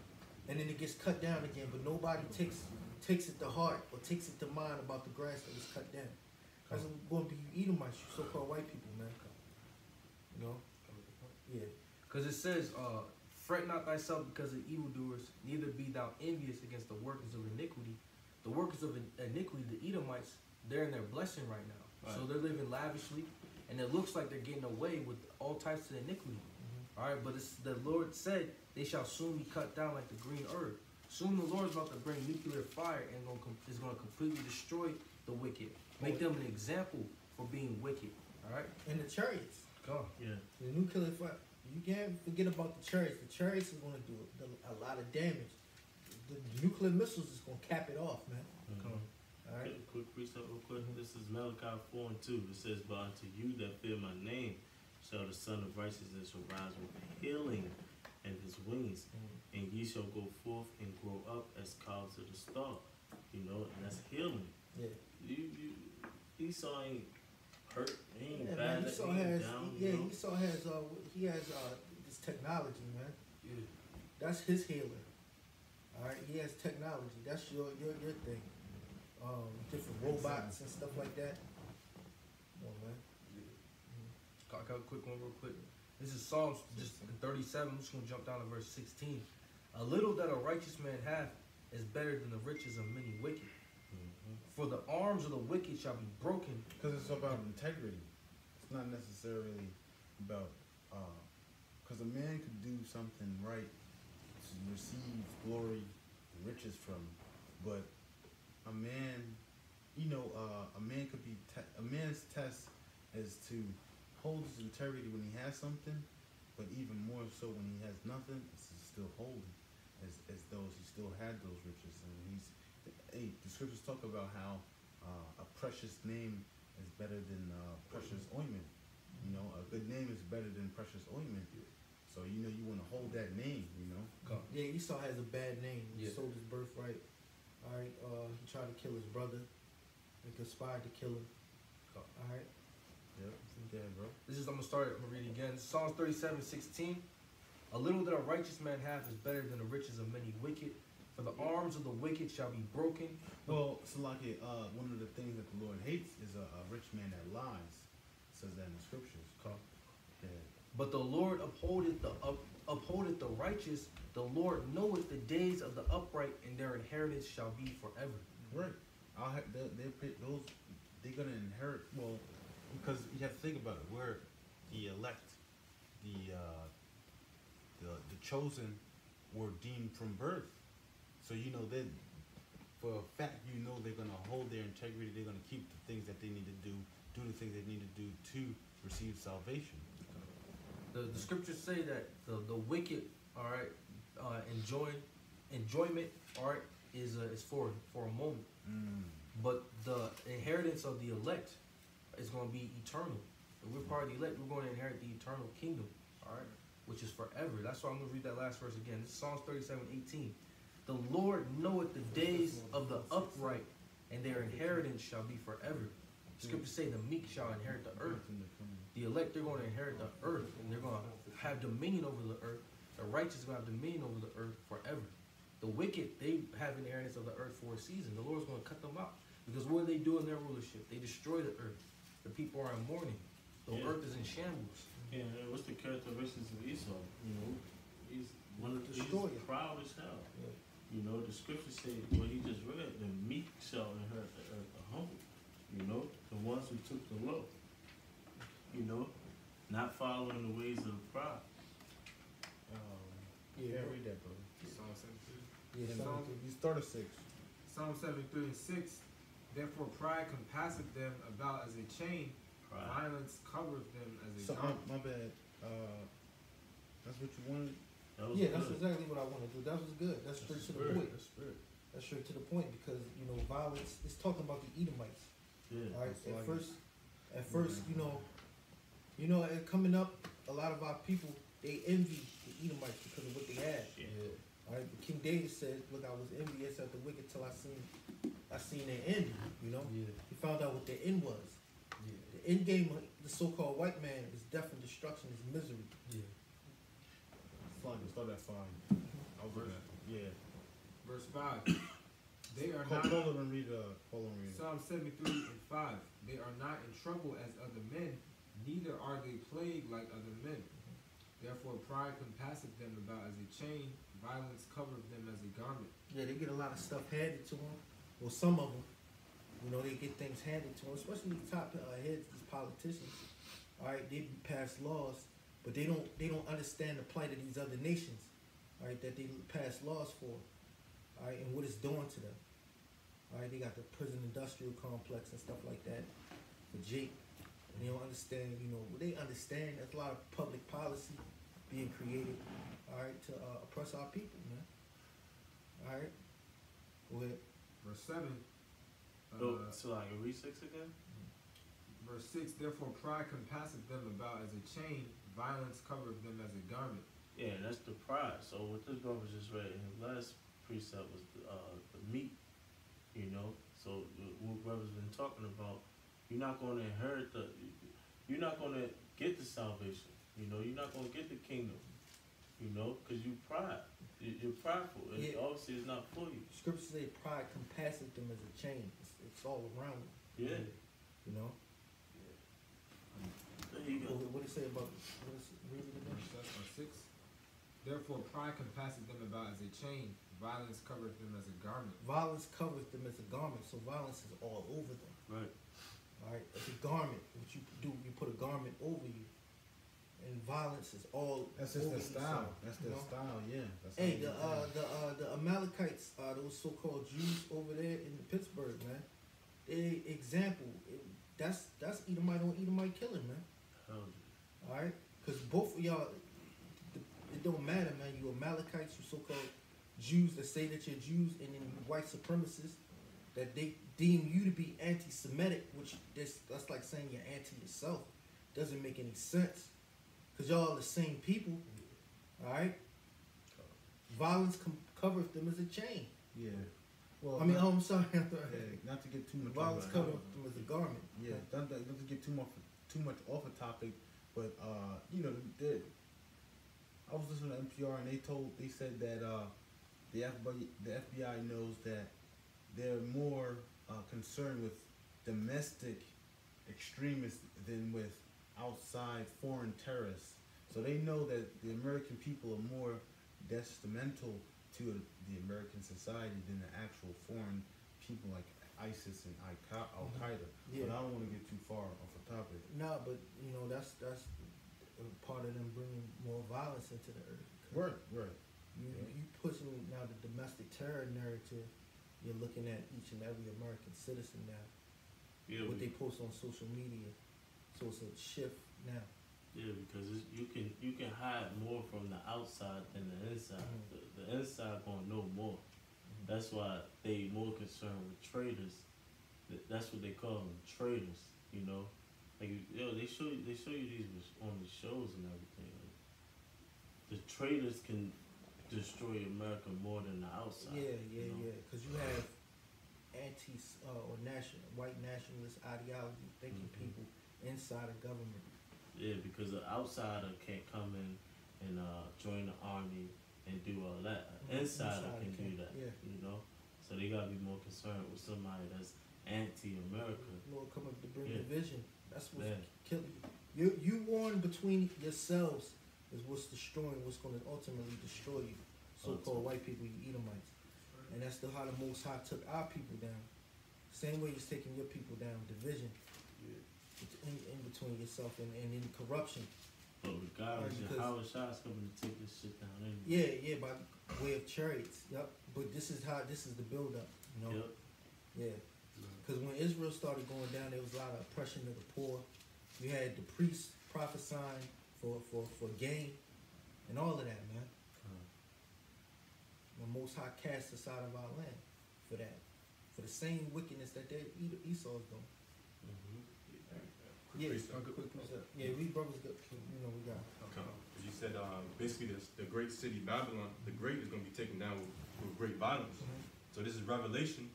And then it gets cut down again, but nobody takes it to heart or takes it to mind about the grass that was cut down. That's going to be you Edomites, you so-called white people, man. Yeah.
Because it says, fret not thyself because of evildoers, neither be thou envious against the workers of iniquity. The workers of iniquity, the Edomites, they're in their blessing right now. Right. So they're living lavishly, and it looks like they're getting away with all types of iniquity. Mm-hmm. All right, but the Lord said they shall soon be cut down like the green herb. Soon the Lord's about to bring nuclear fire and is going to completely destroy the wicked. Make them an example for being wicked. All right?
And the chariots.
Come on.
Yeah.
The nuclear fire. You can't forget about the chariots. The chariots is going to do a lot of damage. The nuclear missiles is going to cap it off, man.
Mm-hmm.
Come on. All right?
Quick precept real quick. This is Malachi 4:2. It says, "But unto you that fear my name shall the Son of Righteousness arise with healing and his wings, and ye shall go forth and grow up as clouds of the star." And that's healing.
Yeah.
Esau ain't hurt. He ain't
Yeah,
bad.
man. Esau has this technology, man.
Yeah.
That's his healer. All right, he has technology. That's your thing. Different robots and stuff like that. Come on, man.
I got a quick one real quick. This is Psalms just 37. I'm just going to jump down to verse 16. A little that a righteous man hath is better than the riches of many wicked. For the arms of the wicked shall be broken.
Because it's about integrity. It's not necessarily about, because a man could do something right to receive glory, riches from. But a man, a man could be a man's test is to hold his integrity when he has something, but even more so when he has nothing, is to still hold it as though he still had those riches. And the scriptures talk about how a precious name is better than precious ointment. A good name is better than precious ointment. So you want to hold that name.
Yeah, Esau has a bad name. He
Yeah.
sold his birthright. All right, he tried to kill his brother. He conspired to kill him. All right.
Yep. Yeah, bro.
I'm gonna read it again. Psalms 37:16. A little that a righteous man hath is better than the riches of many wicked. For the arms of the wicked shall be broken.
Well, Salaki, one of the things that the Lord hates is a rich man that lies. It says that in the scriptures. Yeah.
But the Lord upholdeth the righteous. The Lord knoweth the days of the upright, and their inheritance shall be forever.
Right. They're gonna inherit. Well, because you have to think about it. We're the elect, the chosen, were deemed from birth. So they, for a fact, they're gonna hold their integrity. They're gonna keep the things that they need to do the things they need to do to receive salvation.
The scriptures say that the wicked, all right, enjoyment, all right, is for a moment. But the inheritance of the elect is going to be eternal. If we're part of the elect, we're going to inherit the eternal kingdom, all right, which is forever. That's why I'm going to read that last verse again. This is Psalms 37:18. The Lord knoweth the days of the upright, and their inheritance shall be forever. The scriptures say the meek shall inherit the earth. The elect, they're going to inherit the earth, and they're going to have dominion over the earth. The righteous are going to have dominion over the earth forever. The wicked, they have inheritance of the earth for a season. The Lord's going to cut them out. Because what do they do in their rulership? They destroy the earth. The people are in mourning. The earth is in shambles.
Yeah, what's the characteristics of Esau? He's proud as hell.
Yeah.
The scriptures say what he just read, the meek shall inherit the earth, the humble. The ones who took the low. Not following the ways of pride.
Yeah, read that, brother.
Psalm 73.
Yeah,
Psalm,
You start at 6.
Psalm 73:6. Therefore pride compasseth them about as a chain.
Pride.
Violence covereth them as a
So,
garment.
my bad. That's what you wanted?
That was
Yeah, that's
good.
exactly what I want to do. That was good. That's straight to the point.
That's spirit.
That's straight to the point because violence is talking about the Edomites.
Yeah.
All right.
That's like
At first, and coming up, a lot of our people they envy the Edomites because of what they had.
Yeah.
All right. King David said, "Look, I was envious at the wicked till I seen their end."
Yeah.
He found out what their end was.
Yeah.
The end game of the so-called white man is death and destruction, is misery.
Yeah.
Start at 5. I'll go back. Yeah.
Verse 5. They are
Call
not.
them and read. Call them and read.
Psalm 73:5. They are not in trouble as other men, neither are they plagued like other men. Therefore pride compasseth them about as a chain, violence covereth them as a garment.
Yeah, they get a lot of stuff handed to them. Well, some of them, they get things handed to them, especially these top heads, these politicians. All right, they pass laws, but they don't understand the plight of these other nations. All right, that they pass laws for. All right, and what it's doing to them. All right, they got the prison industrial complex and stuff like that for Jake. And they don't understand, they understand there's a lot of public policy being created, all right, to oppress our people, man. All right, go ahead.
Verse 7.
So like read 6 again?
Verse 6. Therefore pride compasseth them about as a chain, violence covereth them as a garment.
Yeah, that's the pride. So what this brother just read in his last precept was the meat. So what brother's been talking about, you're not going to inherit you're not going to get the salvation. You're not going to get the kingdom. Because you pride. You're prideful. And
Yeah.
obviously it's not for you.
Scripture say pride compasseth them as a chain. It's all around them,
Yeah. There you go.
What do you say about read it again?
Verse 6. Therefore pride compasseth them about as a chain, violence covereth them as a garment.
Violence covers them as a garment, so violence is all over them.
Right.
All right, it's a garment. What you do, you put a garment over you. and violence is all.
That's just
over
their
Esau,
style. That's
you
their
know?
style. Yeah. That's
Hey,
how they
the Amalekites, those so-called Jews over there in Pittsburgh, man. They example. That's Edomite on Edomite killing, man.
Hell yeah.
All right, because both of y'all, it don't matter, man. You Amalekites, you so-called Jews that say that you're Jews, and then you white supremacists that they deem you to be anti-Semitic, which that's like saying you're anti yourself. Doesn't make any sense, because y'all are the same people. All right, violence covers them as a chain.
Yeah. Well,
I mean, I'm sorry.
yeah, not to get too much.
Violence
off
covers them as a garment.
Yeah, not to get too much off a topic, but you know, I was listening to NPR and they said that the FBI knows that they're more concerned with domestic extremists than with outside foreign terrorists. So they know that the American people are more detrimental to the American society than the actual foreign people like ISIS and Al Qaeda.
Yeah.
But I don't want to get too far off the topic.
No, but you know that's a part of them bringing more violence into the earth.
Right.
You pushing now the domestic terror narrative. You're looking at each and every American citizen now.
Yeah,
What they post on social media. So it's a shift now.
yeah, because you can hide more from the outside than the inside.
Mhm.
The inside gonna know more. That's why they more concerned with traitors. That's what they call them, traitors. You know, like they show you these on the shows and everything. Like, the traitors can destroy America more than the outside.
Yeah.
you know?
Because you have anti or white nationalist ideology thinking
Mhm.
people inside of government.
Yeah, because the outsider can't come in and join the army and do all that. An insider can do that.
Yeah.
You know, so they gotta be more concerned with somebody that's anti-America.
Lord come up to bring
Yeah.
division. That's what's
Yeah.
killing you. You warring between yourselves is what's destroying, what's going to ultimately destroy you. So-called white people, you Edomites. And that's how the Most High took our people down. Same way he's taking your people down, division. In between yourself and in corruption.
But regardless,
Because-
Howard Shot's coming to take this shit down anyway.
Yeah, by way of chariots. Yep. But this is the build up, you know?
Yep.
Yeah. Because when Israel started going down, there was a lot of oppression of the poor. You had the priests prophesying for gain and all of that, man. The Most High cast us out of our land for that. For the same wickedness that Esau's doing.
Mm-hmm.
Yeah,
precept.
quick precept. Yeah, we brothers got, we got.
As you said, basically the great city Babylon, the great is going to be taken down with great violence. So this is Revelation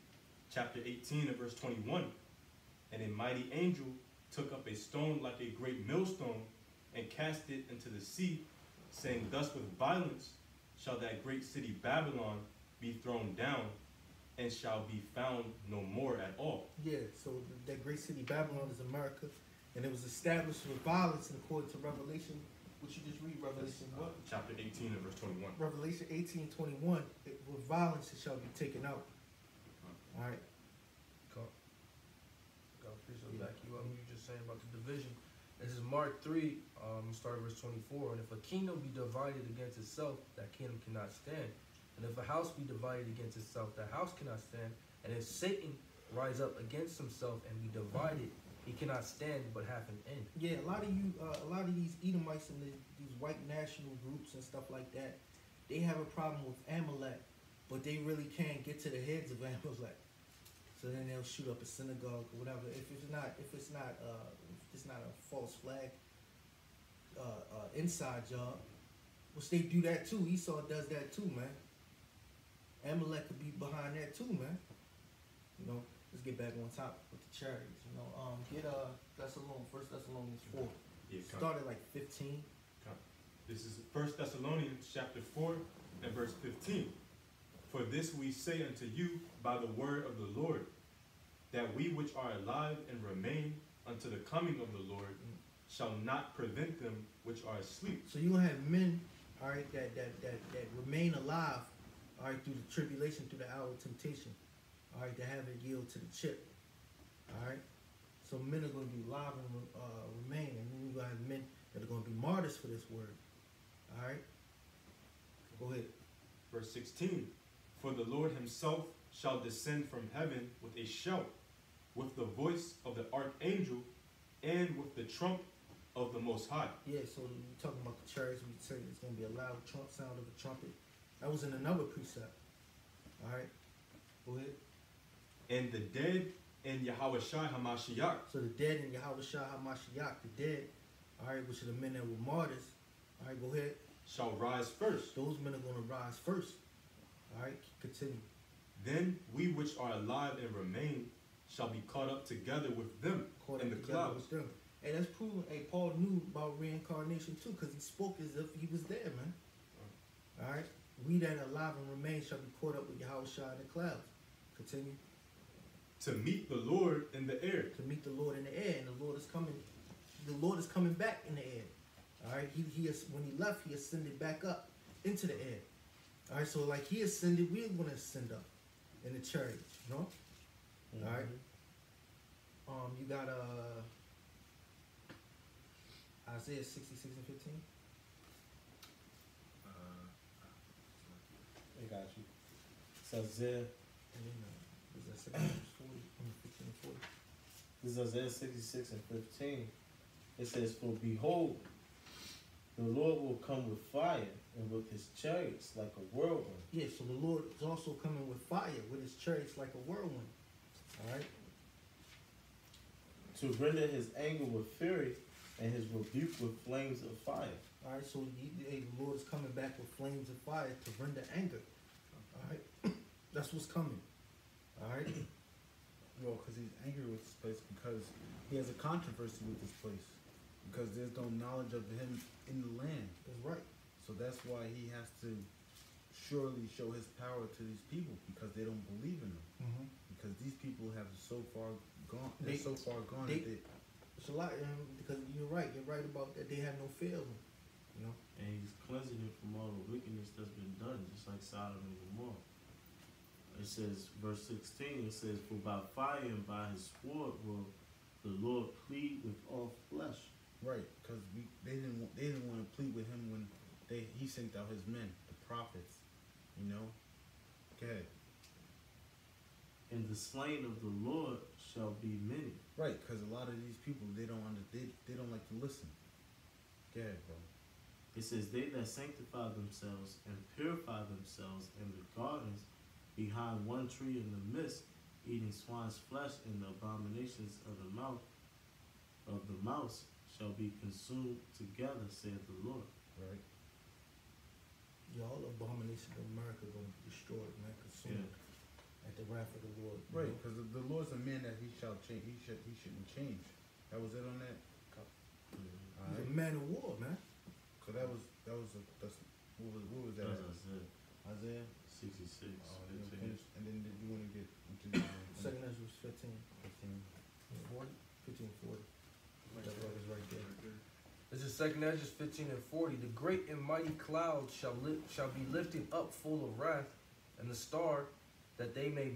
chapter 18 and verse 21. And a mighty angel took up a stone like a great millstone and cast it into the sea, saying, thus with violence shall that great city Babylon be thrown down, and shall be found no more at all.
Yeah, so that great city Babylon is America, and it was established with violence, and according to Revelation, what you just read, Revelation what?
Chapter 18 and verse 21.
Revelation 18:21, with violence it shall be taken out. All right.
God, please back you up. You were just saying about the division. This is Mark 3, start verse 24. And if a kingdom be divided against itself, that kingdom cannot stand. And if a house be divided against itself, that house cannot stand. And if Satan rise up against himself and be divided, he cannot stand but have an end.
Yeah, a lot of these Edomites and these white national groups and stuff like that, they have a problem with Amalek, but they really can't get to the heads of Amalek. So then they'll shoot up a synagogue or whatever. If it's not a false flag inside job, which they do that too. Esau does that too, man. Amalek could be behind that too, man. You know, let's get back on top with the chariots. You know, get First Thessalonians 4.
Yeah,
Start at like 15.
This is 1 Thessalonians chapter 4 and verse 15. For this we say unto you by the word of the Lord, that we which are alive and remain unto the coming of the Lord shall not prevent them which are asleep.
So you gonna have men, all right, that remain alive, all right, through the tribulation, through the hour of temptation, all right, that haven't yielded to the chip, all right. So men are gonna be alive and remain, and then you gonna have men that are going to be martyrs for this word. All right? Go ahead.
Verse 16. For the Lord himself shall descend from heaven with a shout, with the voice of the archangel, and with the trump of the Most High.
Yeah, so we're talking about the chariots. We say it's going to be a loud sound of a trumpet. That was in another precept. All right? Go ahead.
And the dead in Yahushua HaMashiach.
So the dead in Yahushua HaMashiach, the dead, all right, which are the men that were martyrs. All right, go ahead.
Shall rise first.
Those men are going to rise first. All right, continue.
Then we which are alive and remain shall be caught up together with them in the clouds.
With them. And that's proven. Hey, Paul knew about reincarnation too, because he spoke as if he was there, man. All right. We that are alive and remain shall be caught up with Yahushua in the clouds. Continue.
To meet the Lord in the air.
To meet the Lord in the air, and the Lord is coming. The Lord is coming back in the air. All right. He is, when he left, he ascended back up into the air. All right. So like he ascended, we're going to ascend up in the chariot. You know.
Mm-hmm.
All right. You got Isaiah 66 and 15.
I got you. So Isaiah,
And then is that 6 40? 15 and 40.
this is Isaiah 66 and 15. It says, for behold, the Lord will come with fire and with his chariots like a whirlwind.
Yeah, so the Lord is also coming with fire, with his chariots like a whirlwind. All right.
To render his anger with fury and his rebuke with flames of fire.
All right. So the Lord is coming back with flames of fire to render anger. All right. That's what's coming. All right.
Well, because he's angry with this place because he has a controversy with this place. Because there's no knowledge of him in the land.
That's right.
So that's why he has to surely show his power to these people because they don't believe in him.
Mm-hmm.
Because these people have so far gone.
They-
They're so far gone
they-
that they,
It's a lot, because you're right. You're right about that. They have no fear of him. You know.
And he's cleansing it from all the wickedness that's been done, just like Sodom and Gomorrah. It says, verse 16, it says, for by fire and by his sword will the Lord plead with all flesh.
right? Because they didn't want to plead with him when he sent out his men, the prophets. You know. Go ahead.
And the slain of the Lord shall be many.
Right, because a lot of these people they don't like to listen. Go ahead, bro.
It says, they that sanctify themselves and purify themselves in the gardens behind one tree in the midst, eating swine's flesh and the abominations of the mouse shall be consumed together, saith the Lord.
Right.
Yeah, all the abominations of America are going to be destroyed, man. Consumed at the wrath of the Lord. you
Right,
know?
because the Lord's a man that he shall change. He shouldn't change. That was it on that.
He's a
Alright.
man of war, man.
So that's what was that?
That's
Isaiah.
Isaiah 66,
Oh,
15.
finish, and then did you want to get into
Second Ezra 15.
15?
40? 15, 40. That is right there.
This is 2 Ezra 15 and 40. The great and mighty clouds shall be lifted up full of wrath, and the star, that they may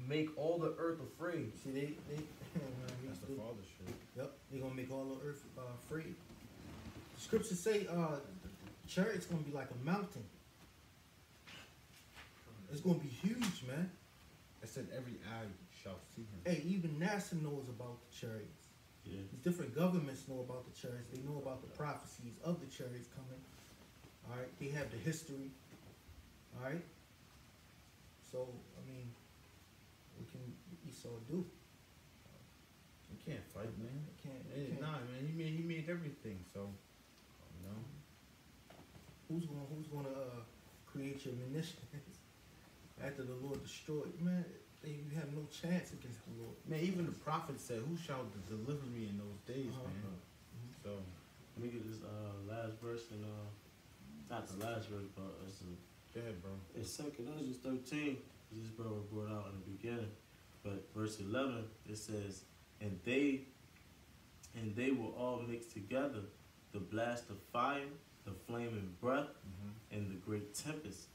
make all the earth afraid.
See, they
That's the Father's shit.
Yep, they're gonna make all the earth afraid. The scriptures say chariot's gonna be like a mountain. It's gonna be huge, man.
It said every eye shall see him.
Hey, even NASA knows about the chariots.
Yeah.
These different governments know about the chariots. They know about the prophecies of the chariots coming. All right, they have the history. All right. So I mean, what can Esau do?
You can't fight, man.
They can't.
Nah, man. He made everything. So, you know.
Who's gonna create your munitions after the Lord destroyed? Man, you have no chance against the Lord.
Man, even the prophet said, "Who shall deliver me in those days,
Uh-huh.
man?" So,
Let me get this last verse and not the last verse, but
go ahead, bro.
it's 2 Ezra 13. This brother brought out in the beginning, but verse 11 it says, and they will all mix together, the blast of fire, the flaming breath, and the great tempest,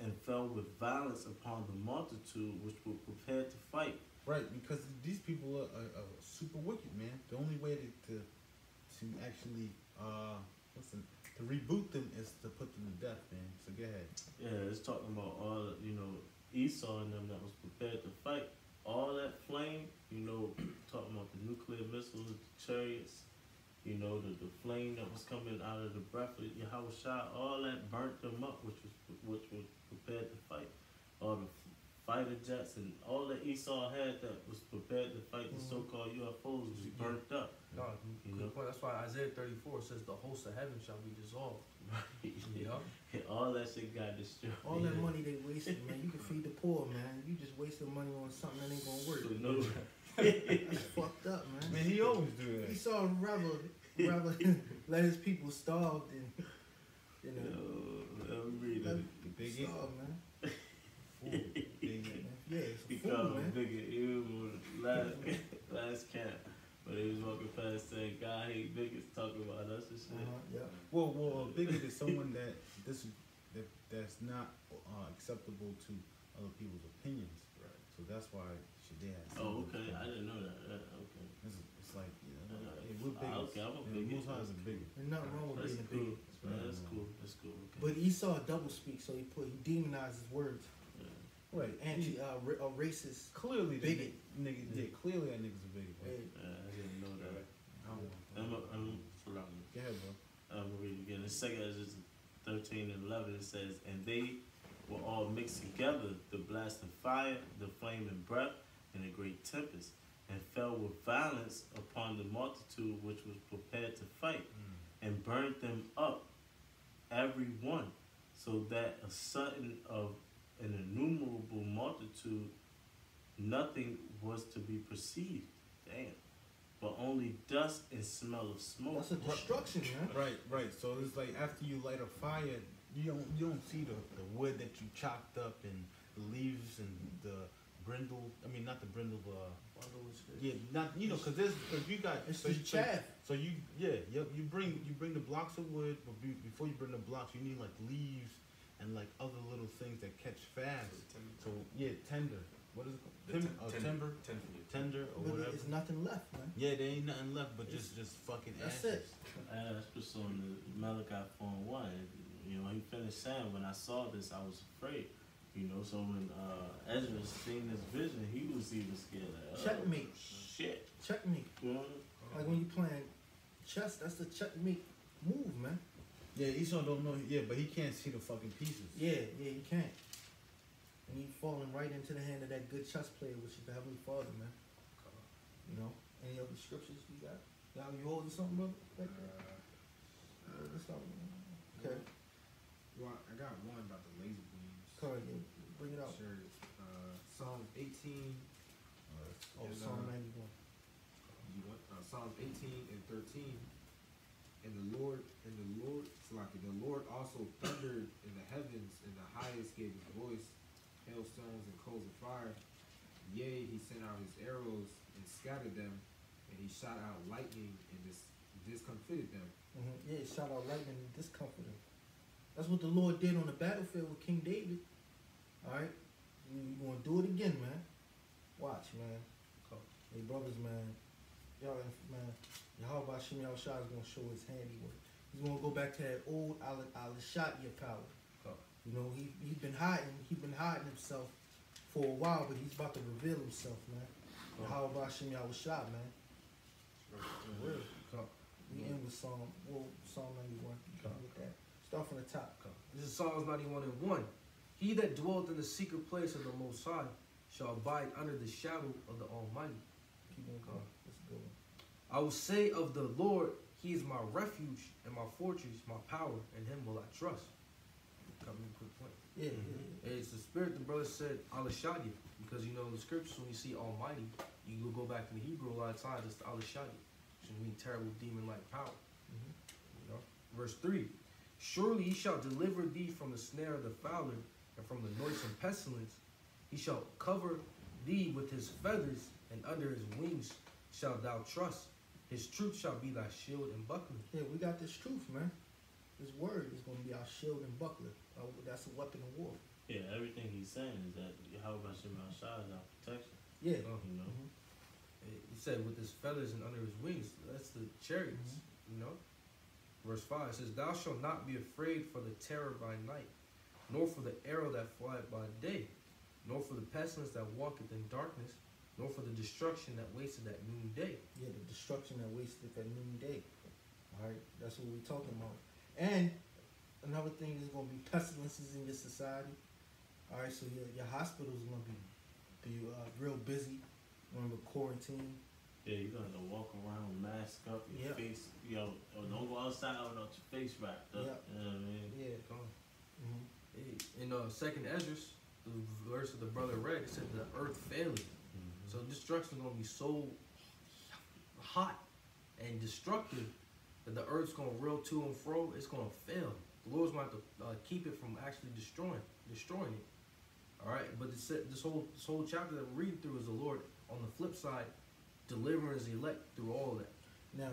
and fell with violence upon the multitude which were prepared to fight.
Right, because these people are super wicked, man. The only way to actually listen, to reboot them is to put them to death, man. So go ahead.
Yeah, it's talking about all, Esau and them that was prepared to fight. All that flame, talking about the nuclear missiles, the chariots, the flame that was coming out of the breath of Yahushua, all that burnt them up, which was prepared to fight. All the fighter jets and all that Esau had that was prepared to fight the so-called UFOs was burnt up.
No, good point. That's why Isaiah 34 says the host of heaven shall be dissolved. You know?
And all that shit got destroyed.
All that money they wasted, man. You can feed the poor, man. You just wasted money on something that ain't gonna work.
No.
It's fucked up, man.
Man, he always do that.
He saw rather let his people starve than,
Let me read
let
it.
people starve, man.
Bigot.
Yeah, it's
He
a fool,
called him
man.
bigot. He was last camp. But he was walking past saying, God hate bigots talking about us and shit.
Yeah.
Well, a bigot is someone that's not acceptable to other people's opinions.
Right.
So that's why they have.
Oh, okay. I didn't know that. Okay.
It's like we're bigots.
Okay, I'm a
And
bigot.
Most High is a bigot.
There's nothing wrong with
That's
being a
cool.
bigot.
That's cool. That's cool. Okay.
But Esau double speak, so he demonized his words.
Yeah.
Right.
A racist.
Clearly,
Bigot.
Nigga, yeah, clearly that nigga's a bigot. Bro.
I didn't know that.
I'm
Go
ahead, bro.
I'm gonna read it again. In 2 Ezra 13 and 11, it says, and they were all mixed together, the blast of fire, the flaming breath, and a great tempest, and fell with violence upon the multitude which was prepared to fight, and burned them up, every one, so that a sudden of an innumerable multitude, nothing was to be perceived. Damn. But only dust and smell of smoke.
That's a destruction, man.
Right. So it's like after you light a fire, you don't see the wood that you chopped up and the leaves and the brindle. I mean, not the brindle. Yeah, not because you got.
It's the chaff.
So you bring the blocks of wood, but before you bring the blocks, you need like leaves and like other little things that catch fast. So tender. What is it called? Timber. Tender or
But
whatever.
there's nothing left, man.
Yeah, there ain't nothing left but just fucking
That's
ashes.
it.
That's what's on the Malachi 4:1. He finished saying, when I saw this, I was afraid. So when Ezra seen this vision, he was even scared. Like,
Checkmate.
Shit.
Checkmate. Like when you playing chess, that's the checkmate move, man.
Yeah, Esau don't know. Yeah, but he can't see the fucking pieces.
Yeah, you can't. And he falling right into the hand of that good chess player, which is the Heavenly Father, man. Any other scriptures you got? You holding something, brother? Right there? Okay.
Well, I got one about the laser beams.
Cardi, bring it out.
Sure. Psalms 18.
Psalm 91.
Psalms 18 and 13. And the Lord, the Lord also thundered in the heavens, and the highest gave his voice, hailstones and coals of fire. Yea, he sent out his arrows and scattered them, and he shot out lightning and discomfited them.
Yeah, shot out lightning and discomforted. That's what the Lord did on the battlefield with King David. Alright? You gonna do it again, man. Watch, man. Hey, brothers, man. Y'all, man. Yahweh Shem Yahushua is gonna show his handiwork. He's gonna go back to that old Al-Shatiya power. He's been hiding himself for a while, but he's about to reveal himself, man. Yahweh Shem Yahushua, man. For real. We end with Psalm 91. With that. Start from the top.
This is Psalms 91 and 1. He that dwelleth in the secret place of the Most High shall abide under the shadow of the Almighty.
Keep on going. That's a good one.
I will say of the Lord, he is my refuge and my fortress, my power, and him will I trust. Coming to quick point.
Yeah.
It's the spirit the brother said, Al-Shadi, because in the scriptures, when you see Almighty, you will go back in the Hebrew a lot of times, it's the Al-Shadi, which means terrible demon-like power. Verse 3, surely he shall deliver thee from the snare of the fowler and from the noisome pestilence. He shall cover thee with his feathers, and under his wings shalt thou trust. His truth shall be thy shield and buckler.
Yeah, we got this truth, man. This word is going to be our shield and buckler. That's a weapon of war.
Yeah, everything he's saying is that Yahweh Shem Yahushua is our protection.
Yeah.
He said with his feathers and under his wings, that's the chariots, Verse 5 says, Thou shalt not be afraid for the terror by night, nor for the arrow that flieth by day, nor for the pestilence that walketh in darkness, nor for the destruction that wasteth at noonday.
Yeah, the destruction that wasted at noonday. All right, that's what we're talking about. And another thing is going to be pestilences in your society. All right, so your hospital is going to be real busy. Remember quarantine.
Yeah, you're gonna walk around, mask up, your
Yep.
face, don't go outside without your face wrapped up.
Yep.
You know what I mean?
Yeah.
Come on.
Mm-hmm.
In second Ezra, the verse of the brother read, it said the earth failing. So destruction is gonna be so hot and destructive that the earth's gonna roll to and fro. It's gonna fail. The Lord's gonna have to keep it from actually destroying it. All right, but this whole chapter that we're reading through is the Lord on the flip side delivering his elect through all of that.
Now,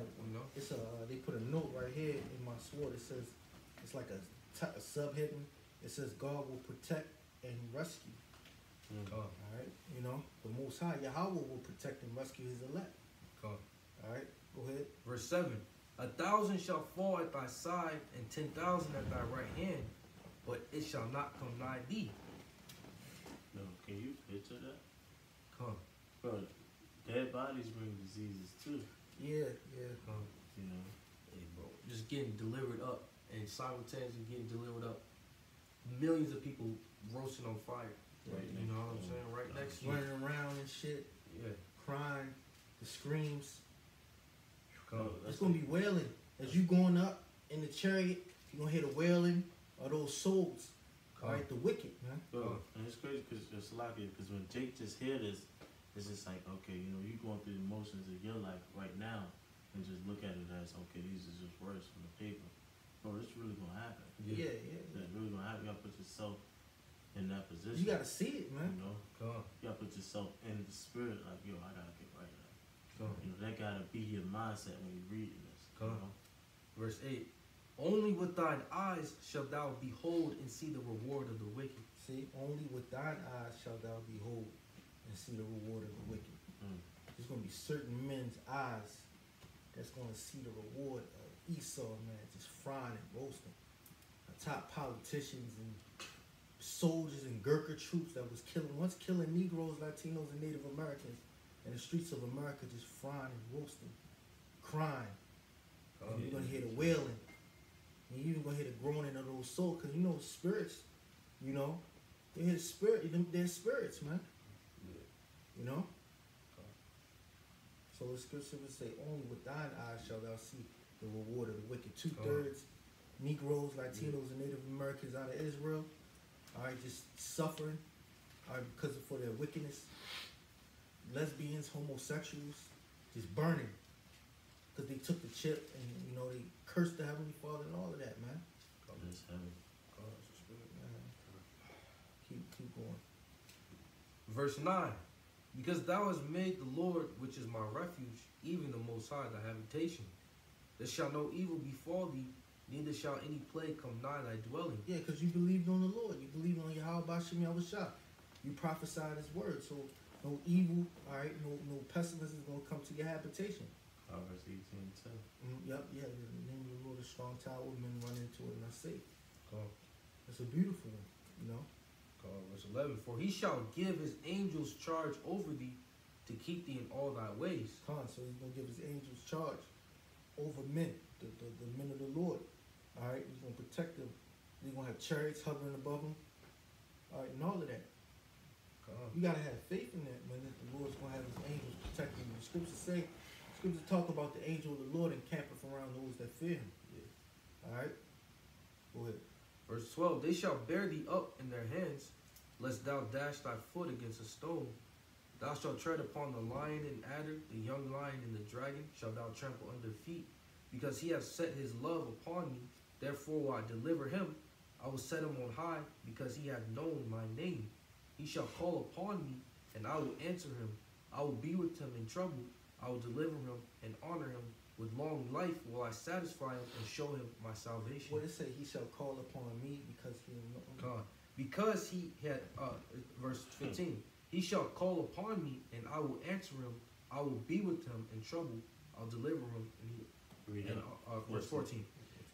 it's they put a note right here in my sword. It says, it's like a subheading. It says, God will protect and rescue. All right, the Most High, Yahweh will protect and rescue his elect. All right, go ahead.
Verse 7, 1,000 shall fall at thy side, and 10,000 at thy right hand, but it shall not come nigh thee.
No, can you picture that?
Come.
Bro, dead bodies bring diseases too.
Yeah.
Come. Hey, bro, just getting delivered up, and simultaneously getting delivered up. Millions of people roasting on fire.
Right.
You know what I'm saying? Right next to you.
Running around and shit.
Yeah.
Crying. The screams.
Come.
It's going to be wailing. As you going up in the chariot, you're going to hear the wailing of those souls. All right, the wicked, man.
Bro, and it's crazy because when Jake just hear this, it's just like, okay, you going through the emotions of your life right now and just look at it as, okay, these are just words from the paper. Bro, it's really going to happen.
Yeah.
It's really going to happen. You got to put yourself in that position.
You got to see it, man.
Come.
You got to put yourself in the spirit, like, yo, I got to get right now.
Come.
That got to be your mindset when you're reading this.
Come. Verse 8, only with thine eyes shalt thou behold and see the reward of the wicked.
See, only with thine eyes shalt thou behold and see the reward of the wicked. There's going to be certain men's eyes that's going to see the reward of Esau, man, just frying and roasting. The top politicians and soldiers and Gurkha troops that was once killing Negroes, Latinos, and Native Americans in the streets of America, just frying and roasting, crying. And you're going to hear the wailing. And you're even going to hear the groaning of those souls, because spirits, they hear the spirit, they're spirits, man. So the scripture would say, only with thine eyes shall thou see the reward of the wicked. 2/3 Negroes, Latinos, and Native Americans out of Israel, all right, just suffering, all right, because for their wickedness. Lesbians, homosexuals, just burning, because they took the chip and they cursed the Heavenly Father and all of that, man.
That's heavy.
Keep going.
Verse 9, because thou hast made the Lord, which is my refuge, even the Most High, thy habitation. There shall no evil befall thee, neither shall any plague come nigh thy dwelling.
Yeah, because you believed on the Lord. You believed on Yahweh Bashem Yahushua. You prophesied his word. So no evil, all right, no pestilence is going to come to your habitation.
Proverbs 18:10.
Yep, yeah. The name of the Lord is strong tower. Men run into it and are safe.
Come.
It's a beautiful one,
Verse 11, for he shall give his angels charge over thee to keep thee in all thy ways.
So he's going to give his angels charge over men, the men of the Lord. All right, he's going to protect them. He's going to have chariots hovering above them. All right, and all of that. You got to have faith in that, man, that the Lord's going to have his angels protecting you. The scriptures talk about the angel of the Lord encamping around those that fear him. Yeah. All right, go ahead.
Verse 12, they shall bear thee up in their hands, lest thou dash thy foot against a stone. Thou shalt tread upon the lion and adder, the young lion and the dragon shalt thou trample under feet. Because he hath set his love upon me, therefore will I deliver him. I will set him on high, because he hath known my name. He shall call upon me, and I will answer him. I will be with him in trouble. I will deliver him and honor him. With long life will I satisfy him and show him my salvation.
What it say? He shall call upon me because he
God. Because he had, verse 15, he shall call upon me and I will answer him. I will be with him in trouble. I'll deliver him. And verse 14.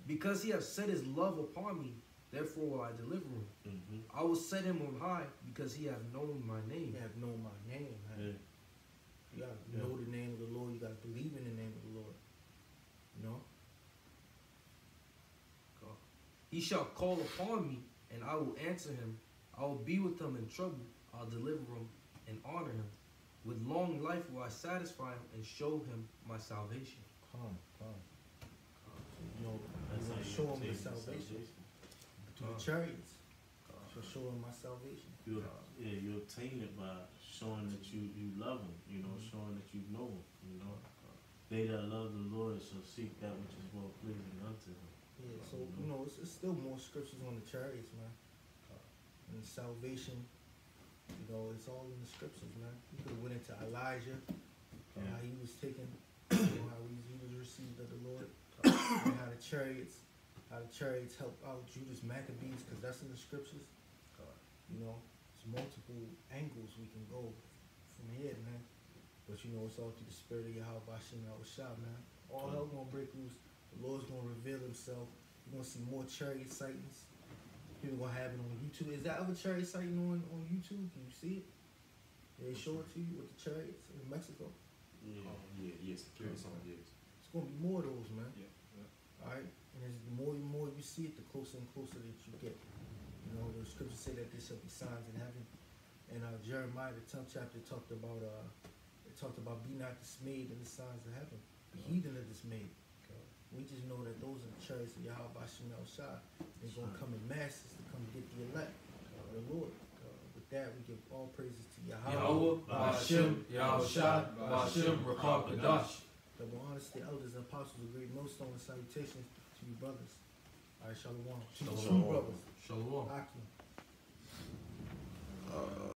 Because he has set his love upon me, therefore will I deliver him.
Mm-hmm.
I will set him on high because he hath known my name.
You have known my name, man.
Yeah.
You gotta know the name of the Lord. You gotta believe in the name of the Lord. You know?
He shall call upon me, and I will answer him. I will be with him in trouble. I'll deliver him and honor him. With long life will I satisfy him and show him my salvation.
Calm.
You know,
That's
you
how
wanna
you
show him the
obtain
salvation. To the chariots. So show him my salvation.
You obtain it by showing that you love him, you know, showing that you know him, you know. They that love the Lord shall seek that which is well pleasing unto him.
Yeah, so, you know, it's still more scriptures on the chariots, man. And salvation, you know, it's all in the scriptures, man. You could have went into Elijah, how he was taken, you know, how he was received of the Lord, and how the chariots help out Judas Maccabees, because that's in the scriptures. You know, it's multiple angles we can go from here, man. But you know, it's all through the spirit of Yahweh Bashim Yahushua, man. All hell gonna break loose. The Lord's gonna reveal himself. You're gonna see more chariot sightings. People gonna have it on YouTube. Is that other chariot sighting on YouTube? Can you see it? They show it to you with the chariots in Mexico.
Yes. Curious on yes.
It's gonna be more of those, man.
Yeah.
Alright? And as the more and more you see it, the closer and closer that you get. You know, the scriptures say that there shall be signs in heaven. And Jeremiah, the 10th chapter, talked about be not dismayed in the signs of heaven. Be heathen are dismayed. We just know that those are the chariots of Yahweh Bashim Yahushua. They're gonna come in masses to come get the elect, the Lord. With that, we give all praises to
Yahweh Bashim Yahushua Bashim Rakakadash.
Double honors to the elders and apostles of great millstone and salutations to you brothers. Alright, shalom. To the true brothers.
Shalom.
Akim.